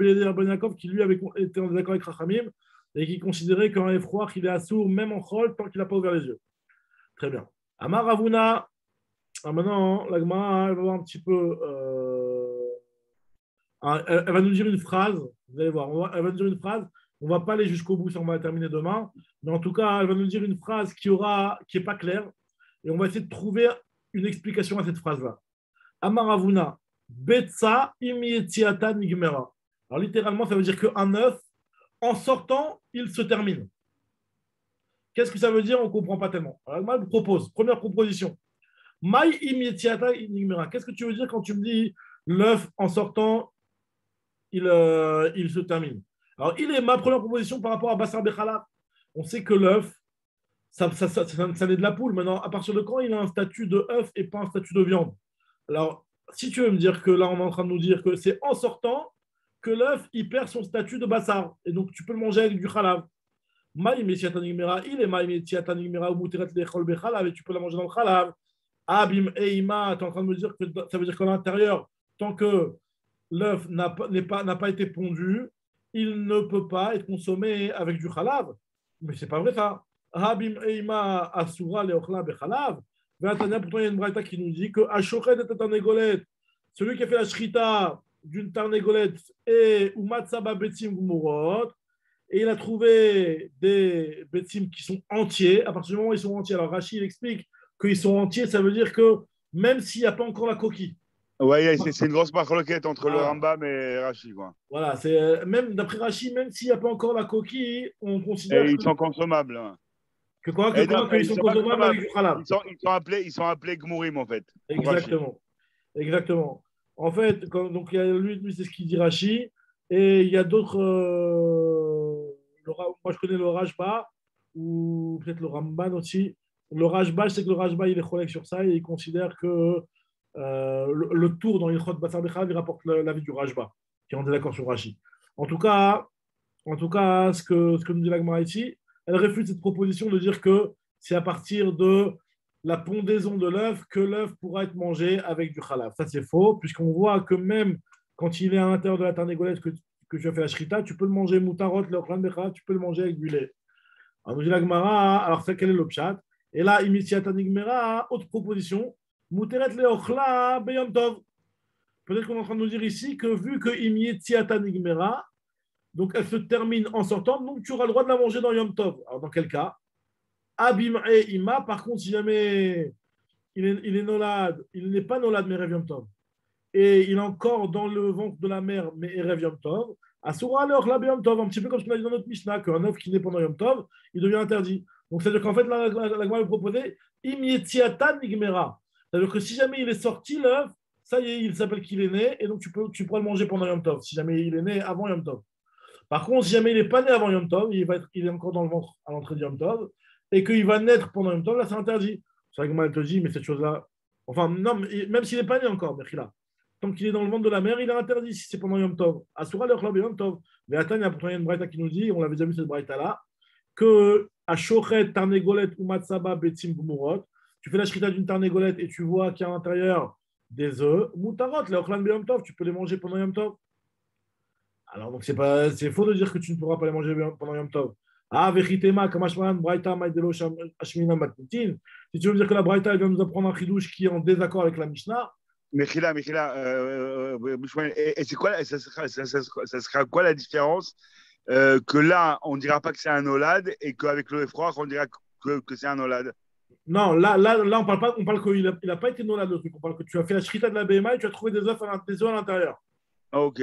Eliezer Ben Yaakov qui lui avait été en désaccord avec Rachamim et qui considérait qu'un effroir, il est assourd même en chol tant qu'il n'a pas ouvert les yeux. Très bien. Amar Ravuna. Maintenant, la Gemara, elle va voir un petit peu. Elle va nous dire une phrase. Vous allez voir. Elle va nous dire une phrase. On ne va pas aller jusqu'au bout, ça on va terminer demain. Mais en tout cas, elle va nous dire une phrase qui n'est pas claire. Et on va essayer de trouver une explication à cette phrase-là. Amar Ravuna. Betsa imietiata nigmera. Alors littéralement, ça veut dire qu'un œuf, en sortant, il se termine. Qu'est-ce que ça veut dire? On ne comprend pas tellement. Alors, moi, je vous propose, première proposition. Mai imietiata nigmera. Qu'est-ce que tu veux dire quand tu me dis l'œuf, en sortant, il se termine? Alors, ma première proposition par rapport à Bassar Bechala. On sait que l'œuf, ça naît de la poule. Maintenant, à partir de quand il a un statut de œuf et pas un statut de viande? Alors, si tu veux me dire que là, on est en train de nous dire que c'est en sortant que l'œuf, il perd son statut de bassar. Et donc, tu peux le manger avec du khalav. Il est maïmetiatanigmera ou muteret lechol bechalav et tu peux la manger dans le khalav. Abim eima, tu es en train de me dire que ça veut dire qu'à l'intérieur, tant que l'œuf n'a pas été pondu, il ne peut pas être consommé avec du khalav. Mais c'est pas vrai ça. Abim eima asura leochla bechalav. Pourtant, il y a une braïta qui nous dit que Ashochet est un égolette, celui qui a fait la shrita d'une tarnégolette et Umatsaba Betim Gumurot, et il a trouvé des Betim qui sont entiers. À partir du moment où ils sont entiers, alors Rashi il explique qu'ils sont entiers, ça veut dire que même s'il n'y a pas encore la coquille. Oui, c'est une grosse marloquette entre le Rambam et Rashi. Quoi. Voilà, même d'après Rashi, même s'il n'y a pas encore la coquille, on considère. Et ils sont consommables. Hein. Qu'ils sont consommables avec du halal. Ils sont appelés Gmourim, en fait. Exactement. En fait, donc, lui c'est ce qu'il dit Rashi. Et il y a d'autres. Moi, je connais le Rajba, ou peut-être le Ramban aussi. Le Rajba, je sais que le Rajba, il est cholèque sur ça et il considère que le tour dans l'Ilchot Bassar Bechalav, il rapporte l'avis du Rajba, qui est en désaccord sur Rashi. En tout cas, ce que nous dit la Gemara ici, elle réfute cette proposition de dire que c'est à partir de la pondaison de l'œuf que l'œuf pourra être mangé avec du halal. Ça, c'est faux, puisqu'on voit que même quand il est à l'intérieur de la tarnégolette que tu as fait la shrita, tu peux le manger moutarot, tu peux le manger avec du lait. Alors, nous dit la Gemara, alors ça, quel est le pshat? Et là, imitiata nigmera, autre proposition, muteret leochla beyom tov. Peut-être qu'on est en train de nous dire ici que vu que imitiata nigmera, donc elle se termine en sortant, donc tu auras le droit de la manger dans Yom Tov. Alors dans quel cas? Abim et Ima, par contre, si jamais il est nolad, il n'est pas nolad mais Erev Yom Tov, et il est encore dans le ventre de la mère mais Erev Yom Tov, Asura alors Yom Tov, un petit peu comme ce qu'on a dit dans notre Mishnah, qu'un œuf qui naît pendant Yom Tov, il devient interdit. Donc, c'est-à-dire qu'en fait, la Gemara lui proposait Im Yetziatan Nigmera. C'est-à-dire que si jamais il est sorti, l'œuf, ça y est, il s'appelle qu'il est né, et donc tu pourras le manger pendant Yom Tov, si jamais il est né avant Yom Tov. Par contre, si jamais il n'est pas né avant Yom Tov, il est encore dans le ventre à l'entrée de Yom Tov, et qu'il va naître pendant Yom Tov, là, c'est interdit. C'est vrai que moi, elle te dit, mais cette chose-là, enfin, non, même s'il n'est pas né encore, Mechila, tant qu'il est dans le ventre de la mère, il est interdit si c'est pendant Yom Tov. Asura le Yom Tov. Mais attends, il y a pourtant une braïta qui nous dit, on l'avait déjà vu cette braïta-là, que à Shochet, Tarnegolet ou Matsaba, Betim, Gumurot, tu fais la shrita d'une tarnégolette et tu vois qu'il y a à l'intérieur des œufs, Moutarot, les Ochlan Yom Tov, tu peux les manger pendant Yom Tov. Alors, donc, c'est faux de dire que tu ne pourras pas les manger pendant Yom Tov. Ah, Vechitema, Kamashman, Braïta, Maïdelo, Ashmina, Matnitin. Si tu veux dire que la Braïta, elle vient nous apprendre un chidouche qui est en désaccord avec la Mishnah. Mechila, et c'est quoi, ça sera quoi la différence que là, on ne dira pas que c'est un olad et qu'avec le froid, on dira que c'est un olad? Non, là on parle qu'il n'a pas été nolad le truc. On parle que tu as fait la shrita de la BMA et tu as trouvé des œufs à l'intérieur. Ah, ok.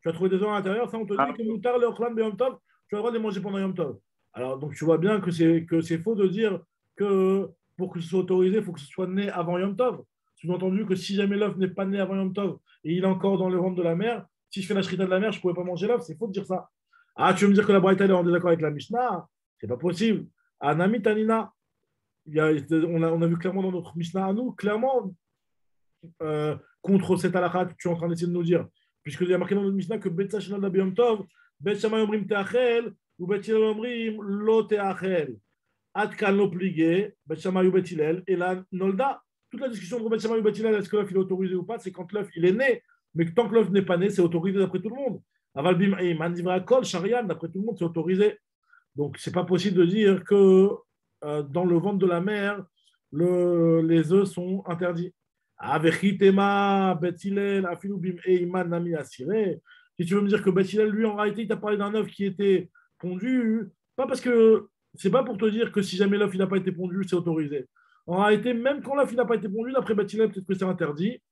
Tu as trouvé des œufs à l'intérieur, ça on te dit que Moutar, le Ochlan, Yom Tov, tu as le droit de les manger pendant Yom Tov. Alors, donc tu vois bien que c'est faux de dire que pour que ce soit autorisé, il faut que ce soit né avant Yom Tov. Sous-entendu que si jamais l'œuf n'est pas né avant Yom Tov et il est encore dans le ventre de la mère, si je fais la shrita de la mère, je ne pourrais pas manger l'œuf, c'est faux de dire ça. Ah, tu veux me dire que la Braïta est en désaccord avec la Mishnah? C'est pas possible. Anami Tanina. On a vu clairement dans notre Mishnah à nous, clairement, contre cette halakha que tu es en train d'essayer de nous dire. Puisqu'il y a marqué dans notre Mishnah que Bet Sashinal da Biyom Tov, Bet Shammai Omrim Teachel, ou Bet Hillel Omrim Lo Teachel. Ad Kan Lo Pligé, Bet Shammai ou Bet Hillel, et la Nolda. Toute la discussion entre Bet Shammai ou Bet Hillel, est-ce que l'œuf il est autorisé ou pas, c'est quand l'œuf il est né. Mais tant que l'œuf n'est pas né, c'est autorisé d'après tout le monde. Aval Bim Eiman Divra Kol, Sharian, d'après tout le monde, c'est autorisé. Donc, c'est pas possible de dire que dans le ventre de la mère, les œufs sont interdits. Avechitema, Bethilel, Afilubim, Eiman, Nami, Asiré. Si tu veux me dire que Bethilel, lui, en réalité, il t'a parlé d'un œuf qui était pondu, pas parce que c'est pas pour te dire que si jamais l'œuf n'a pas été pondu, c'est autorisé. En réalité, même quand l'œuf n'a pas été pondu, d'après Bethilel, peut-être que c'est interdit.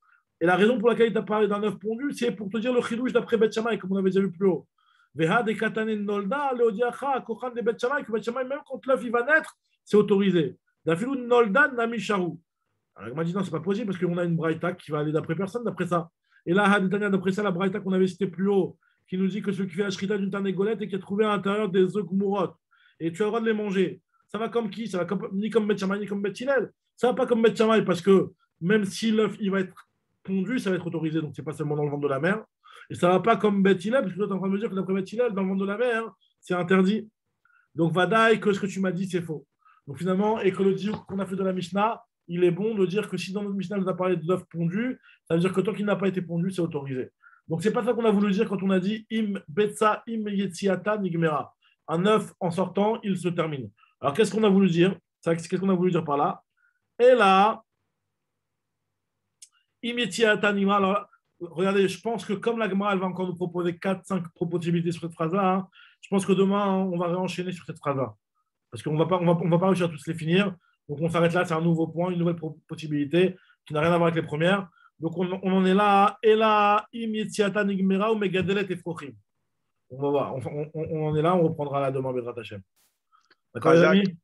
Et la raison pour laquelle il t'a parlé d'un œuf pondu, c'est pour te dire le chidouche d'après Beth Shammai, comme on avait déjà vu plus haut. Veha de Katanen Nolda, Leodiacha, Kochan de Beth Shammai, que Beth Shammai, même quand l'œuf il va naître, c'est autorisé. Dafilou Nolda Nami Sharu. Alors il m'a dit non, c'est pas possible parce qu'on a une braïta qui va aller d'après personne, d'après ça. Et là, Haditania, d'après ça, la braïta qu'on avait citée plus haut, qui nous dit que celui qui fait la shrita d'une tarnégolette et qui a trouvé à l'intérieur des œufs gmourot, et tu as le droit de les manger. Ça va comme qui? Ça va ni comme Beth Shammai, ni comme Beth Hillel. Ça va pas comme Beth Shammai parce que même si l'œuf il va être pondu, ça va être autorisé, donc c'est pas seulement dans le ventre de la mère. Et ça va pas comme Beth Hillel, parce que toi, tu es en train de me dire que d'après Beth Hillel, dans le ventre de la mère, c'est interdit. Donc, Vadaï, que ce que tu m'as dit, c'est faux. Donc, finalement, et que le diou qu'on a fait de la Mishnah, il est bon de dire que si dans notre Mishnah, on a parlé d'œufs pondus, ça veut dire que tant qu'il n'a pas été pondu, c'est autorisé. Donc, c'est pas ça qu'on a voulu dire quand on a dit Im Betsa Im Yetziata Nigmera. Un œuf, en sortant, il se termine. Alors, qu'est-ce qu'on a voulu dire? Qu'est-ce qu'on a voulu dire par là? Et là, Im Yetziata Nigmera. Alors, regardez, je pense que comme la Gemara, elle va encore nous proposer 4-5 possibilités sur cette phrase-là, hein, je pense que demain, on va réenchaîner sur cette phrase-là. Parce qu'on ne va pas réussir à tous les finir. Donc, on s'arrête là, c'est un nouveau point, une nouvelle possibilité qui n'a rien à voir avec les premières. Donc, on en est là. Et là, im yetziata nigmera ou megadelet efrochim. On va voir. On en est là, on reprendra là demain, Bezrat Hashem. D'accord, les amis?